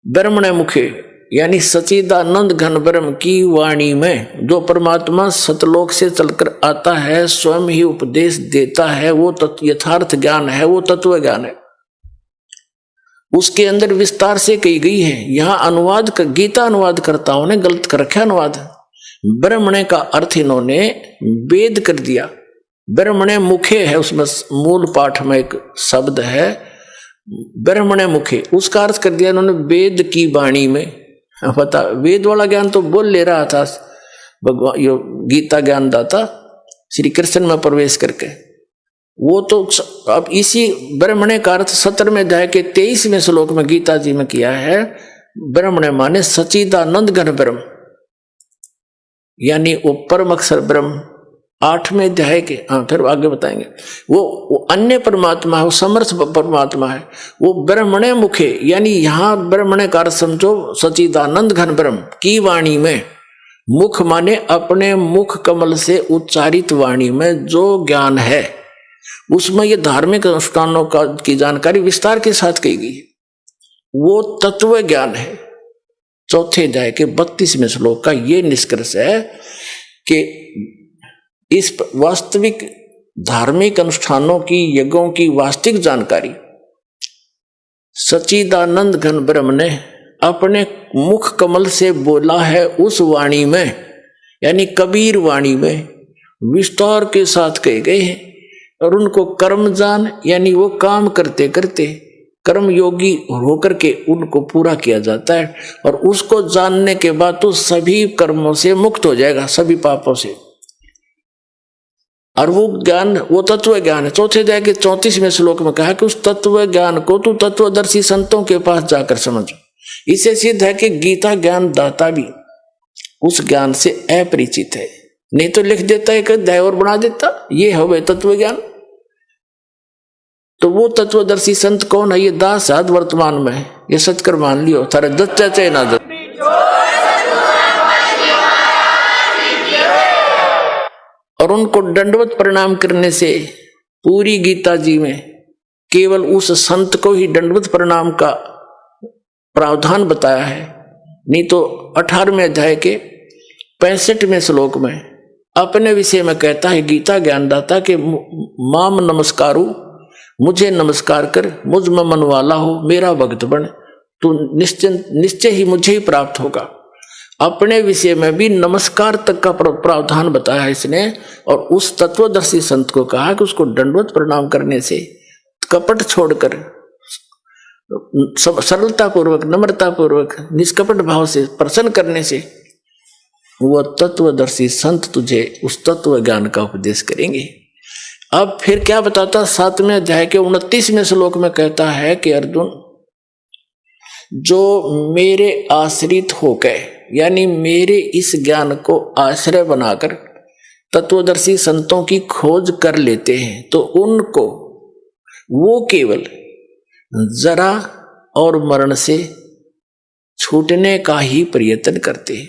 [SPEAKER 1] ब्रह्मणे मुखे यानी सच्चिदानंद घन ब्रह्म की वाणी में जो परमात्मा सतलोक से चलकर आता है, स्वयं ही उपदेश देता है, वो यथार्थ ज्ञान है, वो तत्व ज्ञान है। उसके अंदर विस्तार से कही गई है। यहां अनुवाद का, गीता अनुवादकर्ताओं ने गलत कर रखा अनुवाद। ब्रह्मणे का अर्थ इन्होंने वेद कर दिया। ब्रह्मणे मुखे है, उसमें मूल पाठ में एक शब्द है ब्रह्मणे मुखे, उसका अर्थ कर दिया इन्होंने वेद की वाणी में। पता, वेद वाला ज्ञान तो बोल ले रहा था भगवान, यो गीता ज्ञान दाता श्री कृष्ण में प्रवेश करके, वो तो अब इसी ब्रह्मणे का अर्थ 17वें अध्याय के 23वें श्लोक में गीता जी में किया है। ब्रह्मणे माने सच्चिदानंद घन ब्रह्म, यानी वो परम अक्षर ब्रह्म। 8वें अध्याय के, फिर आगे बताएंगे, वो अन्य परमात्मा है, वो समर्थ परमात्मा है, वो ब्रह्मणे मुखे, यानी यहां ब्रह्मणे का अर्थ समझो सच्चिदानंद घन ब्रह्म की वाणी में। मुख माने अपने मुख कमल से उच्चारित वाणी में जो ज्ञान है, उसमें ये धार्मिक अनुष्ठानों का की जानकारी विस्तार के साथ कही गई है, वो तत्व ज्ञान है। चौथे अध्याय के 32वें श्लोक का ये निष्कर्ष है कि इस वास्तविक धार्मिक अनुष्ठानों की, यज्ञों की वास्तविक जानकारी सच्चिदानंद घन ब्रह्म ने अपने मुख कमल से बोला है उस वाणी में, यानी कबीर वाणी में विस्तार के साथ कहे गए हैं। और उनको कर्म जान, यानी वो काम करते करते कर्म योगी होकर के उनको पूरा किया जाता है, और उसको जानने के बाद तो सभी कर्मों से मुक्त हो जाएगा, सभी पापों से। और वो ज्ञान, वो तत्व ज्ञान है। चौथे अध्याय के 34वें श्लोक में कहा कि उस तत्व ज्ञान को तू तत्वदर्शी संतों के पास जाकर समझ। इसे सिद्ध है कि गीता ज्ञान दाता भी उस ज्ञान से अपरिचित है, नहीं तो लिख देता एक अध्याय और बना देता, ये हो गए तत्व ज्ञान। तो वो तत्वदर्शी संत कौन है? ये दास है वर्तमान में, ये सचकर मान लियो, थारे दत्ता चाहे ना दत्ता। और उनको दंडवत प्रणाम करने से पूरी गीता जी में केवल उस संत को ही दंडवत प्रणाम का प्रावधान बताया है, नहीं तो 18वें अध्याय के 65वें श्लोक में अपने विषय में कहता है गीता ज्ञानदाता के माम नमस्कारु, मुझे नमस्कार कर, मुझ में मन वाला हो, मेरा भक्त बन, तू निश्चय ही मुझे ही प्राप्त होगा। अपने विषय में भी नमस्कार तक का प्रावधान बताया इसने। और उस तत्वदर्शी संत को कहा कि उसको दंडवत प्रणाम करने से, कपट छोड़कर सरलता पूर्वक, नम्रता पूर्वक, निष्कपट भाव से प्रसन्न करने से वह तत्वदर्शी संत तुझे उस तत्व ज्ञान का उपदेश करेंगे। अब फिर क्या बताता, 7वें अध्याय के 29वें श्लोक में कहता है कि अर्जुन, जो मेरे आश्रित होकर, यानी मेरे इस ज्ञान को आश्रय बनाकर तत्वदर्शी संतों की खोज कर लेते हैं, तो उनको वो केवल जरा और मरण से छूटने का ही प्रयत्न करते हैं।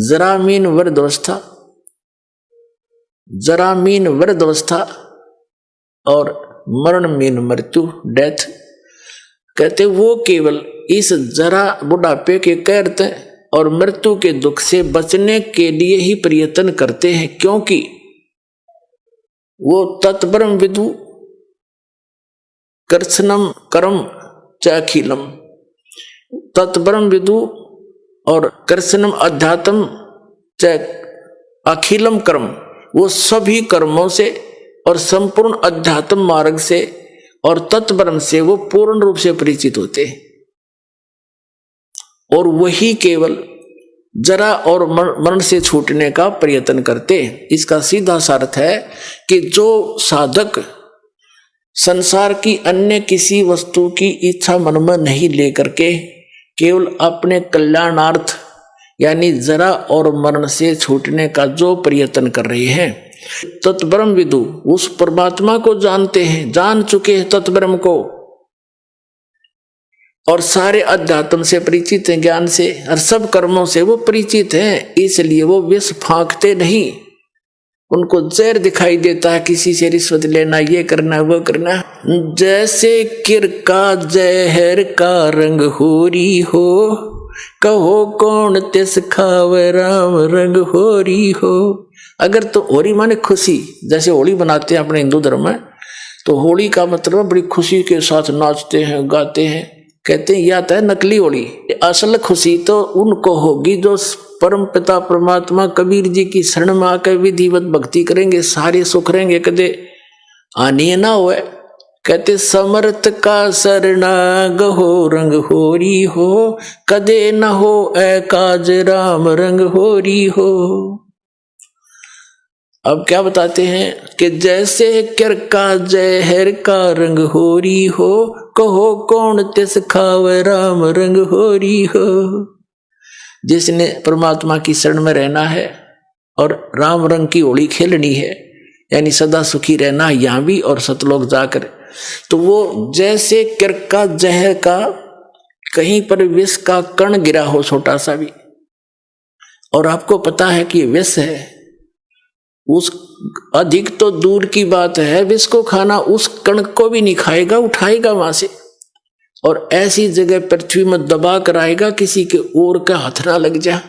[SPEAKER 1] जरा मीन वृद्धावस्था, जरा मीन वृद्धावस्था और मरण मीन मृत्यु, डेथ। कहते वो केवल इस जरा बुढ़ापे के कहते और मृत्यु के दुख से बचने के लिए ही प्रयत्न करते हैं, क्योंकि वो तत्परम विदु कृष्णम कर्म चाखिलम, तत्परम विदु और कृष्णम अध्यात्म च अखिलम कर्म, वो सभी कर्मों से और संपूर्ण अध्यात्म मार्ग से और तत्परम से वो पूर्ण रूप से परिचित होते हैं। और वही केवल जरा और मरण से छूटने का प्रयत्न करते हैं। इसका सीधा सा अर्थ है कि जो साधक संसार की अन्य किसी वस्तु की इच्छा मन में नहीं लेकर के केवल अपने कल्याणार्थ यानी जरा और मरण से छूटने का जो प्रयत्न कर रहे हैं, तत्ब्रह्म विदु उस परमात्मा को जानते हैं, जान चुके हैं तत्ब्रह्म को, और सारे अध्यात्म से परिचित हैं, ज्ञान से और सब कर्मों से वो परिचित हैं, इसलिए वो विष फांकते नहीं। उनको जहर दिखाई देता है, किसी से रिश्वत लेना, ये करना वो करना। जैसे किर का जहर का रंग होरी हो, कहो कौन तिस खावे राम रंग होरी हो। अगर तो होरी माने खुशी, जैसे होली बनाते हैं अपने हिंदू धर्म में, तो होली का मतलब बड़ी खुशी के साथ नाचते हैं, गाते हैं, कहते हैं यह तो है नकली होली। असल खुशी तो उनको होगी जो परम पिता परमात्मा कबीर जी की शरण में आकर विधिवत भक्ति करेंगे, सारे सुख रहेंगे, कदे आनी ना हुए। कहते समर्थ का शरणाग हो रंग होरी हो, कदे न हो ऐ काज राम रंग होरी हो। अब क्या बताते हैं कि जैसे किर का जहर का रंग होरी हो, कहो कौन तिस खावे राम रंग होरी हो। जिसने परमात्मा की शरण में रहना है और राम रंग की होली खेलनी है, यानी सदा सुखी रहना यहाँ भी और सतलोक जाकर, तो वो जैसे किर का जहर का कहीं पर विष का कण गिरा हो छोटा सा भी, और आपको पता है कि विष है, उस अधिक तो दूर की बात है, विष को खाना उस कण को भी नहीं खाएगा, उठाएगा वहां से और ऐसी जगह पृथ्वी में दबा कर आएगा किसी के ओर का हाथ ना लग जा,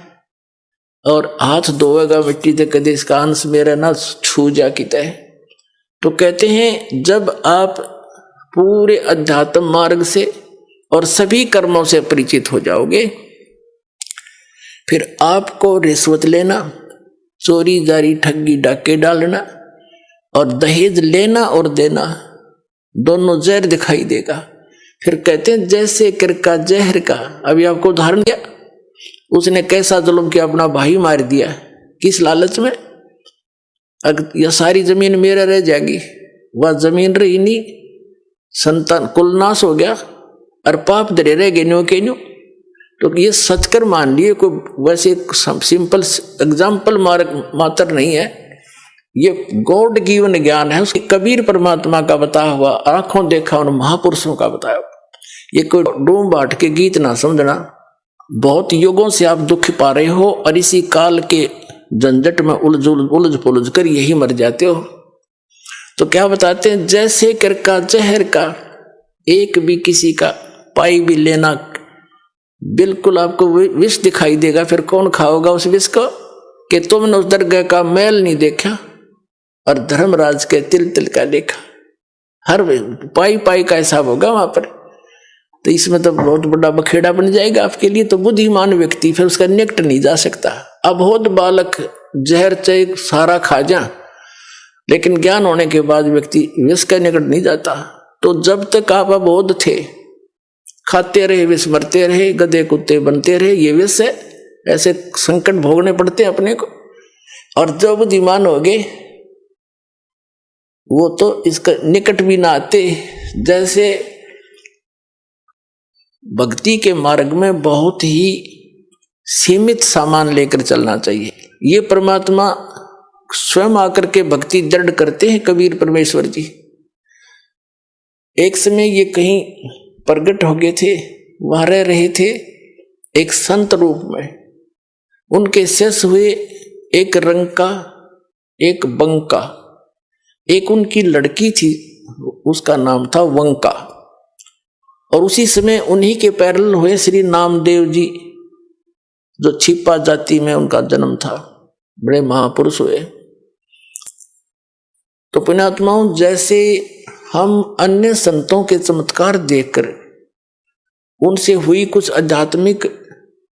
[SPEAKER 1] और हाथ धोएगा मिट्टी से, कदे इसका अंश मेरा ना छू जा किता है। तो कहते हैं जब आप पूरे अध्यात्म मार्ग से और सभी कर्मों से परिचित हो जाओगे, फिर आपको रिश्वत लेना, चोरी जारी ठगी डाके डालना और दहेज लेना और देना दोनों जहर दिखाई देगा। फिर कहते हैं जैसे किर का जहर का, अभी आपको उदाहरण दिया, उसने कैसा जुल्म किया, अपना भाई मार दिया, किस लालच में, यह सारी जमीन मेरा रह जाएगी, वह जमीन रही नहीं, संतान कुल नाश हो गया और पाप धरे रह गए न्यो के न्यो। तो ये सच कर मान लिए, कोई वैसे सिंपल एग्जाम्पल मात्र नहीं है, ये गॉड गिवन ज्ञान है, उसके कबीर परमात्मा का बताया हुआ, आंखों देखा उन महापुरुषों का बताया। ये कोई डूम बाट के गीत ना समझना। बहुत युगों से आप दुख पा रहे हो और इसी काल के झंझट में उलझ पुलझ कर यही मर जाते हो। तो क्या बताते हैं, जैसे किर का जहर का एक भी किसी का पाई भी लेना, बिल्कुल आपको विष दिखाई देगा। फिर कौन खाओगा उस विष को, कि तुमने उस दरगाह का मैल नहीं देखा और धर्मराज के तिल तिल का देखा, हर पाई पाई का हिसाब होगा वहां पर। तो इसमें तो बहुत बड़ा बखेड़ा बन जाएगा आपके लिए। तो बुद्धिमान व्यक्ति फिर उसका निकट नहीं जा सकता। अबोध बालक जहर चाहे सारा खा जा, लेकिन ज्ञान होने के बाद व्यक्ति विष का निकट नहीं जाता। तो जब तक आप अबोध थे, खाते रहे विष, मरते रहे, गधे कुत्ते बनते रहे, ये विष है, ऐसे संकट भोगने पड़ते अपने को। और जब बुद्धिमान हो गए वो तो इसका निकट भी ना आते। जैसे भक्ति के मार्ग में बहुत ही सीमित सामान लेकर चलना चाहिए। ये परमात्मा स्वयं आकर के भक्ति दृढ़ करते हैं कबीर परमेश्वर जी। एक समय ये कहीं प्रकट हो गए थे, वहां रह रहे थे एक संत रूप में। उनके शिष्य हुए एक रंग का, एक बंका, एक उनकी लड़की थी, उसका नाम था वंका। और उसी समय उन्हीं के पैरल हुए श्री नामदेव जी, जो छिपा जाति में उनका जन्म था, बड़े महापुरुष हुए। तो पुण्यात्माओं, जैसे हम अन्य संतों के चमत्कार देखकर, उनसे हुई कुछ आध्यात्मिक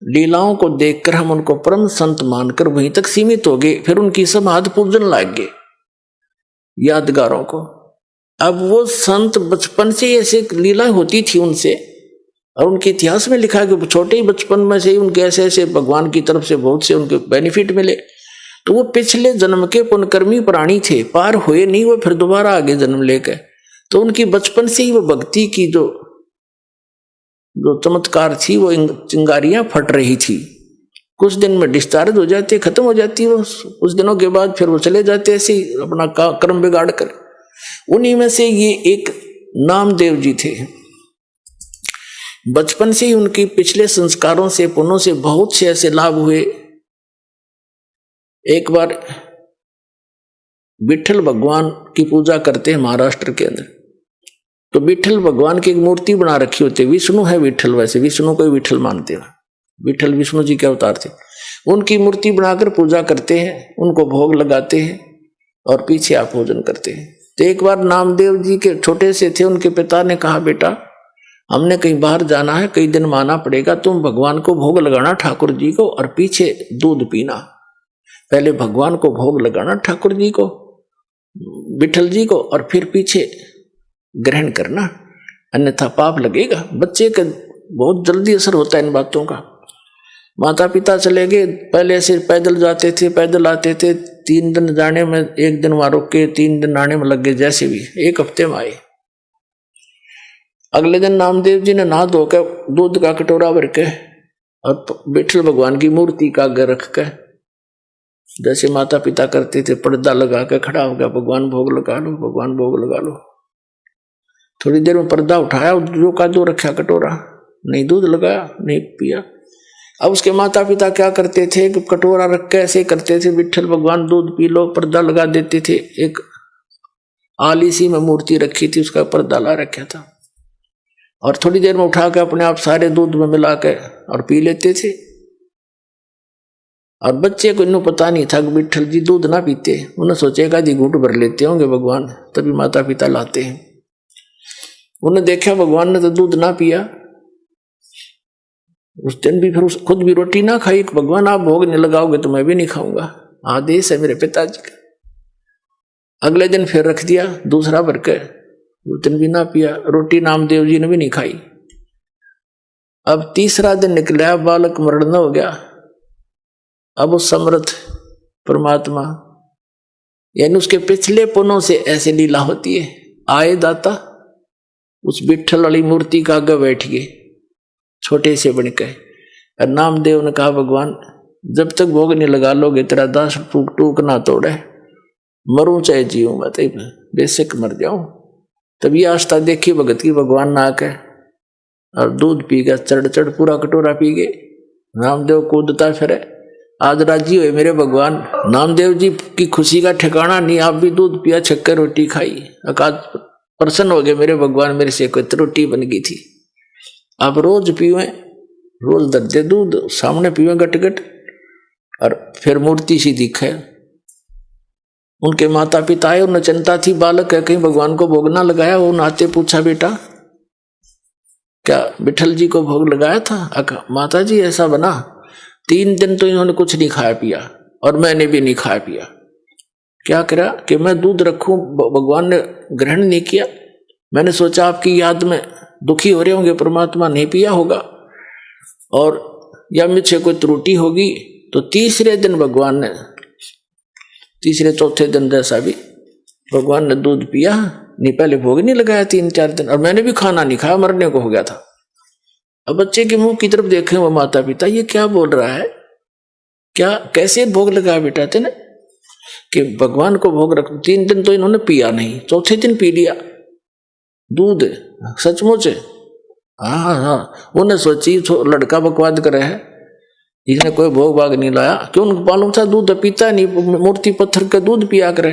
[SPEAKER 1] लीलाओं को देखकर हम उनको परम संत मानकर वहीं तक सीमित हो गए, फिर उनकी समाधि पूजन लग गए यादगारों को। अब वो संत बचपन से ऐसे लीला होती थी उनसे, और उनके इतिहास में लिखा कि छोटे ही बचपन में से ही उनके ऐसे ऐसे भगवान की तरफ से बहुत से उनके बेनिफिट मिले। तो वो पिछले जन्म के पुण्यकर्मी प्राणी थे, पार हुए नहीं वो, फिर दोबारा आगे जन्म लेकर। तो उनकी बचपन से ही वो भक्ति की जो चमत्कार थी, वो चिंगारियां फट रही थी। कुछ दिन में डिस्चार्ज हो जाती, खत्म हो जाती वो, कुछ दिनों के बाद फिर वो चले जाते ऐसे ही अपना कर्म बिगाड़ कर। उन्हीं में से ये एक नामदेव जी थे। बचपन से ही उनकी पिछले संस्कारों से, पुण्यों से बहुत से ऐसे लाभ हुए। एक बार विठल भगवान की पूजा करते हैं महाराष्ट्र के अंदर, तो विठल भगवान की एक मूर्ति बना रखी होती है। विष्णु है विठल, वैसे विष्णु को विठल मानते हैं, विठल विष्णु जी के अवतार थे। उनकी मूर्ति बनाकर पूजा करते हैं, उनको भोग लगाते हैं और पीछे आप भोजन करते हैं। तो एक बार नामदेव जी के छोटे से थे, उनके पिता ने कहा, बेटा हमने कहीं बाहर जाना है, कई दिन माना पड़ेगा, तुम भगवान को भोग लगाना ठाकुर जी को, और पीछे दूध पीना। पहले भगवान को भोग लगाना ठाकुर जी को, विठल जी को, और फिर पीछे ग्रहण करना, अन्यथा पाप लगेगा। बच्चे का बहुत जल्दी असर होता है इन बातों का। माता पिता चले गए, पहले ऐसे पैदल जाते थे, पैदल आते थे, 3 दिन जाने में, 1 दिन वहां रुक के 3 दिन आने में लग गए, जैसे भी 1 हफ्ते में आए। अगले दिन नामदेव जी ने नहा धोकर दूध का कटोरा भर के और विठल भगवान की मूर्ति का आगे रख के, जैसे माता पिता करते थे, पर्दा लगा के खड़ा हो गया, भगवान भोग लगा लो, भगवान भोग लगा लो। थोड़ी देर में पर्दा उठाया, जो का जो रखा कटोरा, नहीं दूध लगाया, नहीं पिया। अब उसके माता पिता क्या करते थे कि कटोरा रख के ऐसे करते थे, विठल भगवान दूध पी लो, पर्दा लगा देते थे। एक आलीसी में मूर्ति रखी थी, उसका पर्दा ला रखा था, और थोड़ी देर में उठा के अपने आप सारे दूध में मिला के और पी लेते थे। और बच्चे को इन्हों पता नहीं था कि विठल जी दूध ना पीते, उन्हें सोचेगा जी घूंट भर लेते होंगे भगवान, तभी माता पिता लाते हैं। उन्हें देखा भगवान ने तो दूध ना पिया, उस दिन भी फिर खुद भी रोटी ना खाई। भगवान आप भोग नहीं लगाओगे तो मैं भी नहीं खाऊंगा, आदेश है मेरे पिताजी का। अगले दिन फिर रख दिया दूसरा भर के, उस दिन भी ना पिया, रोटी नामदेव जी ने भी नहीं खाई। अब तीसरा दिन निकला, बालक मरण हो गया। अब उस समर्थ परमात्मा, यानी उसके पिछले पुण्यों से ऐसे लीला होती है। आए दाता उस विठल वाली मूर्ति का आगे बैठ गए, छोटे से बनके, और नामदेव ने कहा, भगवान जब तक भोग नहीं लगा लोगे तेरा दास टूक टूक ना तोड़े, मरूं चाहे जीऊं, मैं तो बेशक मर जाऊं। तभी आस्था देखी भगत की, भगवान ना आके और दूध पी गया, चढ़ चढ़ पूरा कटोरा पी गए। नामदेव कूदता फिरे, आज राजी हुए मेरे भगवान। नामदेव जी की खुशी का ठिकाना नहीं, आप भी दूध पिया, छक्कर रोटी खाई, आज प्रसन्न हो गए मेरे भगवान, मेरे से कोई रोटी बन गई थी, आप रोज पीवे, रोज दर्दे दूध सामने पीवे गट गट, और फिर मूर्ति सी दिखे। उनके माता पिता आए, उन्हें चिंता थी, बालक है कहीं भगवान को भोग ना लगाया। वो नाते पूछा, बेटा क्या विठल जी को भोग लगाया था? माता जी ऐसा बना, 3 दिन तो इन्होंने कुछ नहीं खाया पिया, और मैंने भी नहीं खाया पिया। क्या करा कि मैं दूध रखूं, भगवान ने ग्रहण नहीं किया। मैंने सोचा आपकी याद में दुखी हो रहे होंगे, परमात्मा नहीं पिया होगा, और या मुझसे कोई त्रुटि होगी। तो तीसरे दिन भगवान ने, तीसरे चौथे दिन जैसा भी भगवान ने दूध पिया, नहीं पहले भोग नहीं लगाया 3-4 दिन, और मैंने भी खाना नहीं खाया, मरने को हो गया था। अब बच्चे के मुंह की तरफ देखे वो माता पिता, ये क्या बोल रहा है, क्या कैसे भोग लगाया बेटा तेने, कि भगवान को भोग रख। 3 दिन तो इन्होंने पिया नहीं, चौथे दिन पी लिया दूध, सचमुच। हाँ, उन्हें सोची लड़का बकवाद करे है, इसने कोई भोग भाग नहीं लाया, क्यों उनको मालूम था दूध पीता नहीं, मूर्ति पत्थर का दूध पिया करे।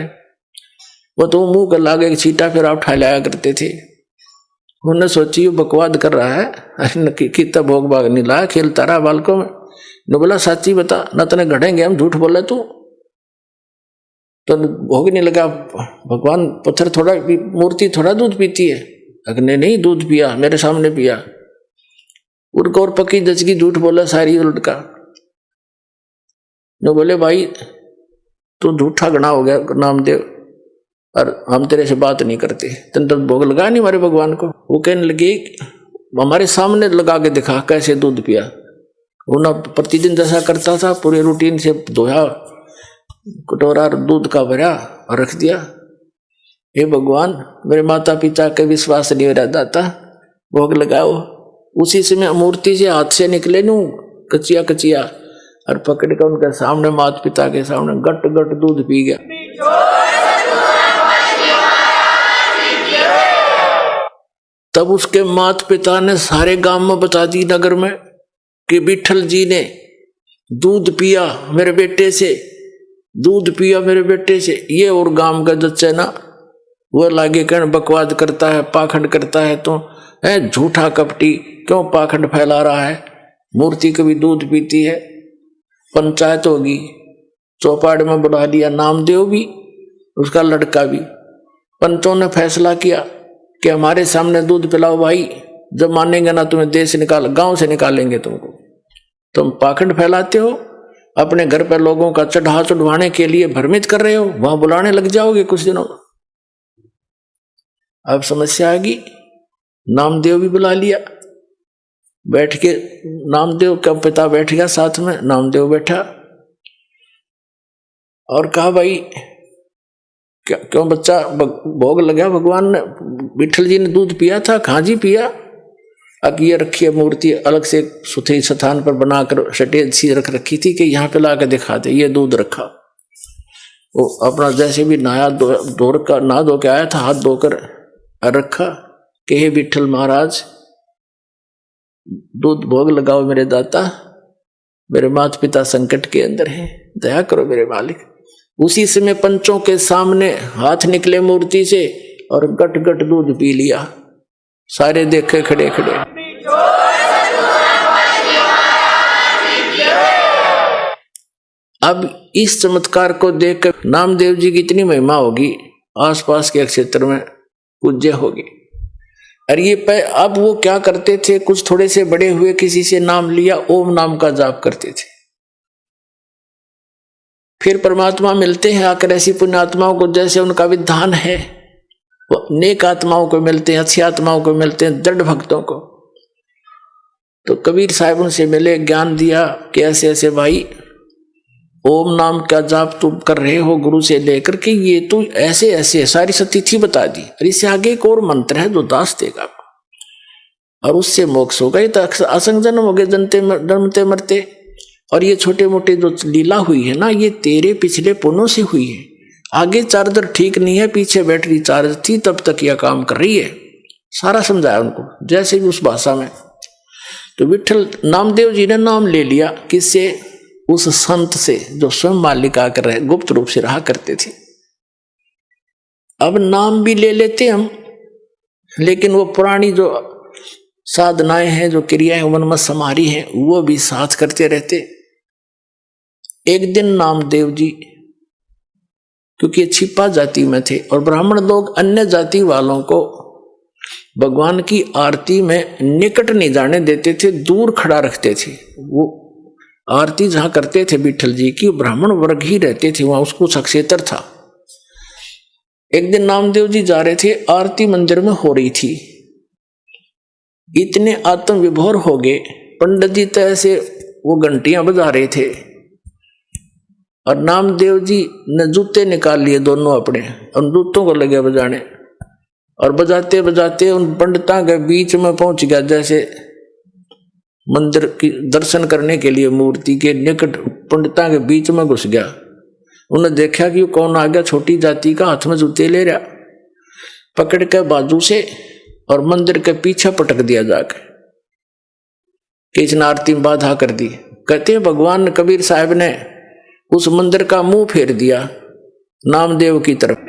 [SPEAKER 1] वो तो मुंह कर लागे छीटा फिर आप लाया करते थे। उन्हें सोची बकवाद कर रहा है, कितना भोग भाग नहीं लाया, खेलता रहा बालकों में, ने बोला साची बता ना, तने घड़ेंगे हम, झूठ बोले तू। तो भोगने लगा, भगवान पत्थर थोड़ा, मूर्ति थोड़ा दूध पीती है? अग्नि नहीं दूध पिया, मेरे सामने पिया। उनको और पक्की दचकी झूठ बोला सारी उलट का। ने बोले भाई तू झूठा गणा हो गया नामदेव, और हम तेरे से बात नहीं करते, तेने तो भोग लगा नहीं हमारे भगवान को। वो कहने लगे हमारे सामने लगा के दिखा कैसे दूध पिया। वो ना प्रतिदिन जैसा करता था, पूरे रूटीन से धोया, कटोरा दूध का भरा और रख दिया। हे भगवान मेरे माता पिता के विश्वास नहीं हो रहा दाता, भोग लगाओ। उसी समय मूर्ति से हाथ से निकले नू कचिया कचिया, और पकड़ कर उनके सामने, माता पिता के सामने गट गट दूध पी गया। तब उसके माता पिता ने सारे गांव में बता दी, नगर में, कि विठल जी ने दूध पिया मेरे बेटे से, दूध पिया मेरे बेटे से। ये और गांव का जच्चा ना वो लागे कहने बकवाद करता है, पाखंड करता है, तो है झूठा कपटी, क्यों पाखंड फैला रहा है? मूर्ति कभी दूध पीती है? पंचायत होगी, चौपाड़ में बुला लिया नामदेव भी, उसका लड़का भी। पंचों ने फैसला किया कि हमारे सामने दूध पिलाओ भाई, जब मानेंगे ना तुम्हें देश निकाल, गांव से निकालेंगे तुमको। तुम पाखंड फैलाते हो, अपने घर पर लोगों का चढ़ा चढ़वाने के लिए भ्रमित कर रहे हो, वहां बुलाने लग जाओगे कुछ दिनों। अब समस्या आ गई, नामदेव भी बुला लिया। बैठ के नामदेव का पिता बैठ गया साथ में, नामदेव बैठा और कहा भाई क्यों बच्चा भोग लगा भगवान ने, विठल जी ने दूध पिया था? कहाँ जी पिया? अब ये रखी है मूर्ति अलग से सुथरी स्थान पर बनाकर सटेज सी रख रखी थी कि यहाँ पे लाकर दिखा दे, ये दूध रखा। वो अपना जैसे भी नहा धो के आया था, हाथ धोकर रखा कि हे विठल महाराज दूध भोग लगाओ मेरे दाता, मेरे माता पिता संकट के अंदर हैं, दया करो मेरे मालिक। उसी समय पंचों के सामने हाथ निकले मूर्ति से और गट गट दूध पी लिया। सारे देखे खड़े खड़े। अब इस चमत्कार को देखकर नामदेव जी की इतनी महिमा होगी, आसपास के क्षेत्र में पूज्य होगी। और ये अब वो क्या करते थे, कुछ थोड़े से बड़े हुए, किसी से नाम लिया, ओम नाम का जाप करते थे। फिर परमात्मा मिलते हैं आकर ऐसी पुण्यात्माओं को, जैसे उनका विधान है, वो नेक आत्माओं को मिलते हैं, अच्छी आत्माओं को मिलते हैं, दृढ़ भक्तों को। तो कबीर साहब उनसे मिले, ज्ञान दिया कि ऐसे ऐसे भाई ओम नाम का जाप तुम कर रहे हो गुरु से लेकर के, ये तो ऐसे ऐसे सारी सतिथि बता दी, और इससे आगे एक और मंत्र है जो दास देगा और उससे मोक्ष होगा। ये तो असंग जन्म हो गए, जन्मते मरते। और ये छोटे मोटे जो लीला हुई है ना, ये तेरे पिछले पुण्यों से हुई है। आगे चार्जर ठीक नहीं है, पीछे बैटरी चार्ज थी, तब तक यह काम कर रही है। सारा समझाया उनको, जैसे भी उस भाषा में। तो विठल नामदेव जी ने नाम ले लिया, किससे? उस संत से जो स्वयं मालिक आकर रहे, गुप्त रूप से रहा करते थे। अब नाम भी ले लेते हम, लेकिन वो पुरानी जो साधनाएं हैं, जो क्रियाएं मन में समारी हैं, वो भी साथ करते रहते। एक दिन नामदेव जी, क्योंकि छिपा जाति में थे और ब्राह्मण लोग अन्य जाति वालों को भगवान की आरती में निकट नहीं जाने देते थे, दूर खड़ा रखते थे। वो आरती जहां करते थे विठल जी की, ब्राह्मण वर्ग ही रहते थे वहां, उसको सक्षेत्र था। एक दिन नामदेव जी जा रहे थे, आरती मंदिर में हो रही थी। इतने आत्म विभोर हो गए पंडित जी, तो ऐसे वो घंटियां बजा रहे थे और नामदेव जी ने जूते निकाल लिए दोनों अपने, और जूतों को लगे बजाने, और बजाते बजाते उन पंडितों के बीच में पहुंच गया। जैसे मंदिर की दर्शन करने के लिए मूर्ति के निकट पंडितों के बीच में घुस गया। उन्होंने देखा कि कौन आ गया, छोटी जाति का, हाथ में जूते ले रहा, पकड़ के बाजू से और मंदिर के पीछे पटक दिया जाकर, कि इसने आरती में बाधा कर दी। कहते हैं भगवान कबीर साहब ने उस मंदिर का मुंह फेर दिया नामदेव की तरफ।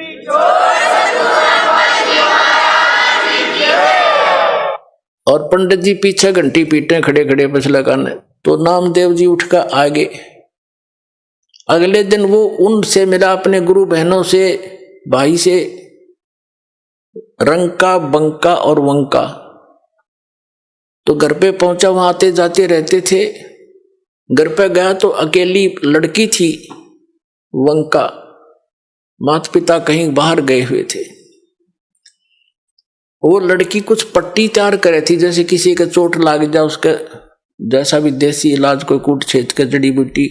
[SPEAKER 1] और पंडित जी पीछे घंटी पीटे खड़े खड़े, बस लगाने। तो नामदेव जी उठकर आगे। अगले दिन वो उनसे मिला, अपने गुरु बहनों से, भाई से, रंका, बंका और वंका। तो घर पे पहुंचा, वहां आते जाते रहते थे। घर पे गया तो अकेली लड़की थी वंका, माता पिता कहीं बाहर गए हुए थे। वो लड़की कुछ पट्टी तैयार करे थी, जैसे किसी का चोट लाग जाए उसका जैसा भी देसी इलाज, कोई कूट छेद का जड़ी बूटी।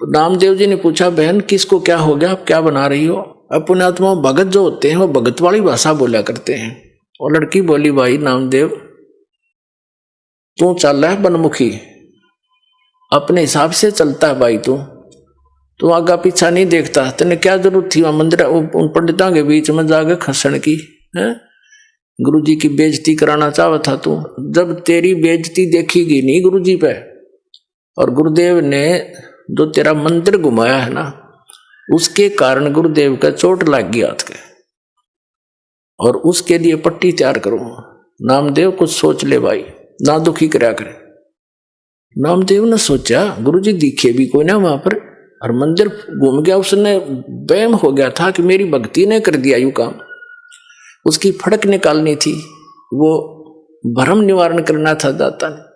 [SPEAKER 1] नामदेव जी ने पूछा, बहन किसको क्या हो गया, आप क्या बना रही हो? अपने आत्मा भगत जो होते हैं वो भगत वाली भाषा बोला करते हैं। और लड़की बोली, भाई नामदेव तू चल रहा है बनमुखी, अपने हिसाब से चलता है भाई, तू आगा पीछा नहीं देखता। तेने क्या जरूरत थी वहां मंदिर उन पंडितों के बीच में जाकर खसण की है? गुरु जी की बेइज्जती कराना चाहता था तू। जब तेरी बेइज्जती देखी नहीं गुरु जी पे, और गुरुदेव ने जो तेरा मंदिर घुमाया है ना, उसके कारण गुरुदेव का चोट लग गया हाथ के, और उसके लिए पट्टी तैयार करो। नामदेव कुछ सोच ले भाई, ना दुखी कराया करे। नामदेव ने सोचा, गुरु जी दिखे भी कोई ना वहां पर, और मंदिर घूम गया, उसने वहम हो गया था कि मेरी भक्ति ने कर दिया यू काम। उसकी फड़क निकालनी थी, वो भ्रम निवारण करना था दाता ने।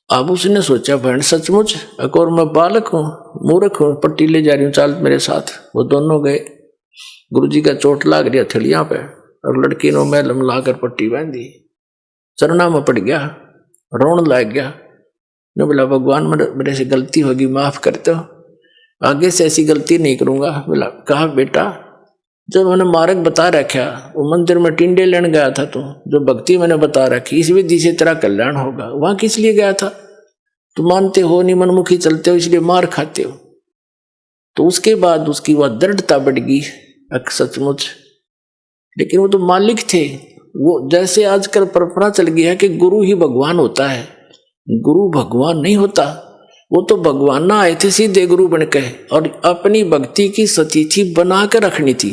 [SPEAKER 1] अब उसने सोचा, बहन सचमुच एक और मैं बालक हूं, मूर्ख हूं, पट्टी ले जा रही हूं, चल मेरे साथ। वो दोनों गए। गुरुजी का चोट लाग रही हथेलियां पे, और लड़की ने मैलम लाकर पट्टी बांधी, चरणा में पड़ गया, रोन लग गया। ने बोला, भगवान मेरे से गलती होगी, माफ कर दो, आगे से ऐसी गलती नहीं करूंगा। बोला, कहा बेटा, जब मैंने मार्ग बता रखा, वो मंदिर में टिंडे लेने गया था तू, जो भक्ति मैंने बता रखी, इस विधि से तेरा कल्याण होगा, वहां किस लिए गया था? तुम मानते हो नहीं, मनमुखी चलते हो, इसलिए मार खाते हो। तो उसके बाद उसकी वह दृढ़ता बढ़ गई, सचमुच। लेकिन वो तो मालिक थे। वो जैसे आजकल परंपरा चल गई है कि गुरु ही भगवान होता है, गुरु भगवान नहीं होता। वो तो भगवान ना आए थे सीधे गुरु बन के, और अपनी भक्ति की सतिथि बना कर रखनी थी।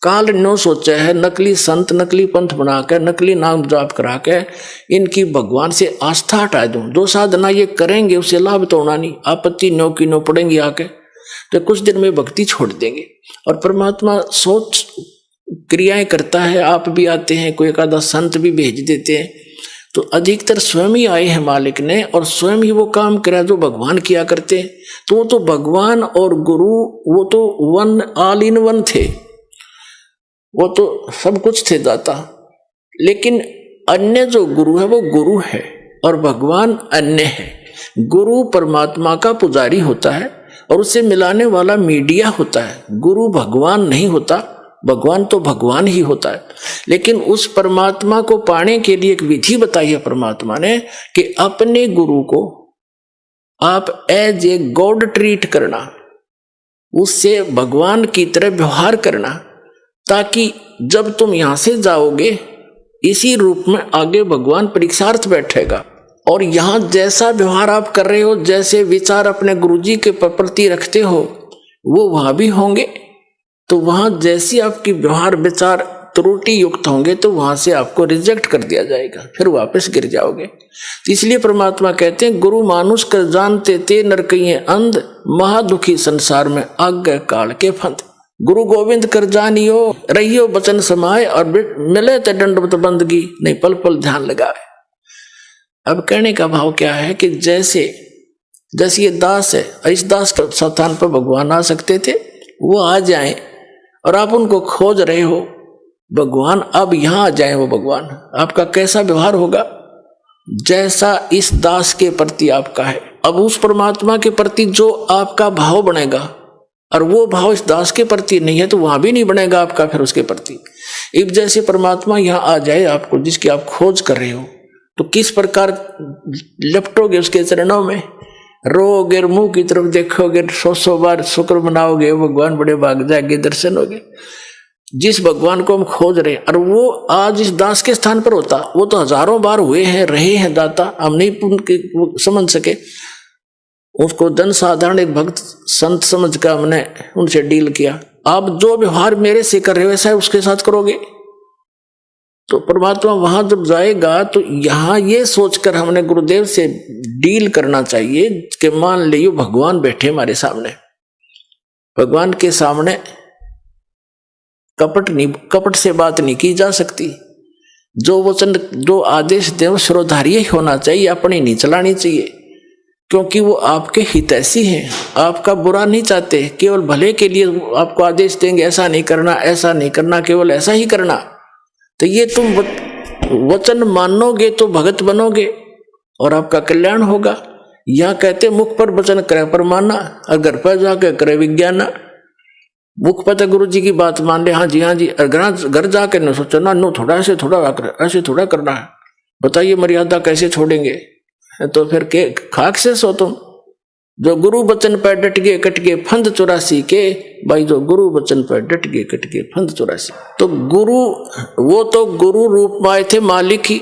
[SPEAKER 1] काल नो सोचा है नकली संत, नकली पंथ बनाकर, नकली नाम जाप करा के इनकी भगवान से आस्था हटा दूं। जो साधना ये करेंगे उससे लाभ तो होना नहीं, आपत्ति नो की नो पड़ेंगी आके, तो कुछ दिन में भक्ति छोड़ देंगे। और परमात्मा सोच क्रियाएं करता है, आप भी आते हैं, कोई एक आधा संत भी भेज देते हैं, तो अधिकतर स्वयं ही आए हैं मालिक ने, और स्वयं ही वो काम करा जो भगवान किया करते। तो वो तो भगवान और गुरु, वो तो वन, ऑल इन वन थे, वो तो सब कुछ थे दाता। लेकिन अन्य जो गुरु है वो गुरु है, और भगवान अन्य है। गुरु परमात्मा का पुजारी होता है, और उससे मिलाने वाला मीडिया होता है। गुरु भगवान नहीं होता, भगवान तो भगवान ही होता है। लेकिन उस परमात्मा को पाने के लिए एक विधि बताई है परमात्मा ने, कि अपने गुरु को आप एज ए गॉड ट्रीट करना, उससे भगवान की तरह व्यवहार करना, ताकि जब तुम यहां से जाओगे इसी रूप में आगे भगवान परीक्षार्थ बैठेगा। और यहां जैसा व्यवहार आप कर रहे हो, जैसे विचार अपने गुरुजी के प्रति रखते हो, वो वहां भी होंगे। तो वहां जैसी आपकी व्यवहार विचार त्रुटि युक्त होंगे, तो वहां से आपको रिजेक्ट कर दिया जाएगा, फिर वापस गिर जाओगे। तो इसलिए परमात्मा कहते हैं, गुरु मानुष कर जानते ते नरकइये अंध, महादुखी संसार में आज्ञा काल के फंद। गुरु गोविंद कर जानियो, रहियो बचन समाए, और मिले ते दंडवत बंदगी, नहीं पल पल ध्यान लगाए। अब कहने का भाव क्या है कि जैसे ये दास है, इस दास के स्थान पर भगवान आ सकते थे, वो आ जाएं, और आप उनको खोज रहे हो, भगवान अब यहां आ जाए। वो भगवान आपका कैसा व्यवहार होगा, जैसा इस दास के प्रति आपका है। अब उस परमात्मा के प्रति जो आपका भाव बनेगा, और वो भाव इस दास के प्रति नहीं है, तो वहां भी नहीं बनेगा आपका फिर उसके प्रति। अब जैसे परमात्मा यहां आ जाए आपको, जिसकी आप खोज कर रहे हो, तो किस प्रकार लपटोगे उसके चरणों में, रोगे, मुंह की तरफ देखोगे, 100 बार शुक्र मनाओगे, भगवान बड़े भाग जाएंगे, दर्शन होगे। जिस भगवान को हम खोज रहे हैं, और वो आज इस दास के स्थान पर होता, वो तो हजारों बार हुए हैं, रहे हैं दाता, हम नहीं समझ सके। उसको जन साधारण एक भक्त संत समझ कर हमने उनसे डील किया। आप जो व्यवहार मेरे से कर रहे हो वैसा उसके साथ करोगे, तो परमात्मा वहां जब जाएगा तो यहां ये सोचकर हमने गुरुदेव से डील करना चाहिए कि मान लियो भगवान बैठे हमारे सामने, भगवान के सामने कपट से बात नहीं की जा सकती। जो वचन जो आदेश देव श्रोधार्य होना चाहिए, अपनी नहीं चलानी चाहिए, क्योंकि वो आपके हितैषी हैं, आपका बुरा नहीं चाहते, केवल भले के लिए आपको आदेश देंगे ऐसा नहीं करना, ऐसा नहीं करना, केवल ऐसा ही करना। तो ये तुम वचन मानोगे तो भगत बनोगे और आपका कल्याण होगा। यह कहते मुख पर वचन करे पर माना, और घर पर जाकर करे विज्ञाना। मुख पर तो गुरु जी की बात मान ले, हाँ जी, और घर जाकर न सोचो ना, नो थोड़ा ऐसे थोड़ा करना है, बताइए मर्यादा कैसे छोड़ेंगे। तो फिर के खाक से सो तुम। जो गुरु वचन पर डट गए कट गए फंद 84 के, भाई जो गुरु वचन पर डट गए कट गए फंद 84। तो गुरु वो तो गुरु रूप में आए थे मालिक ही,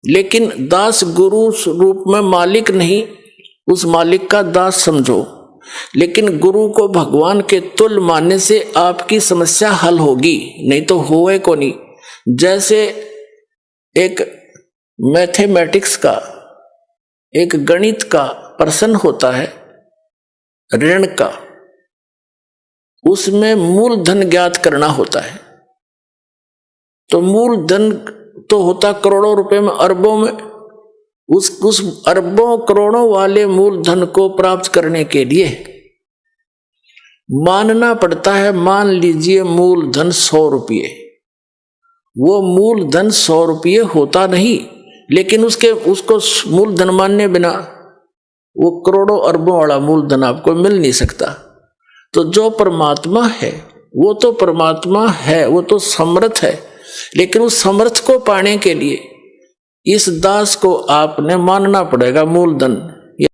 [SPEAKER 1] लेकिन दास गुरु रूप में मालिक नहीं, उस मालिक का दास समझो। लेकिन गुरु को भगवान के तुल्य मानने से आपकी समस्या हल होगी, नहीं तो होए को नहीं। जैसे एक मैथमेटिक्स का, एक गणित का प्रश्न होता है ऋण का, उसमें मूलधन ज्ञात करना होता है। तो मूलधन तो होता करोड़ों रुपए में, अरबों में। उस अरबों करोड़ों वाले मूलधन को प्राप्त करने के लिए मानना पड़ता है, मान लीजिए मूलधन 100 रुपये। वो मूलधन 100 रुपये होता नहीं, लेकिन उसको मूलधन मानने बिना वो करोड़ों अरबों वाला मूलधन आपको मिल नहीं सकता। तो जो परमात्मा है वो तो परमात्मा है, वो तो समर्थ है, लेकिन उस समर्थ को पाने के लिए इस दास को आपने मानना पड़ेगा मूलधन।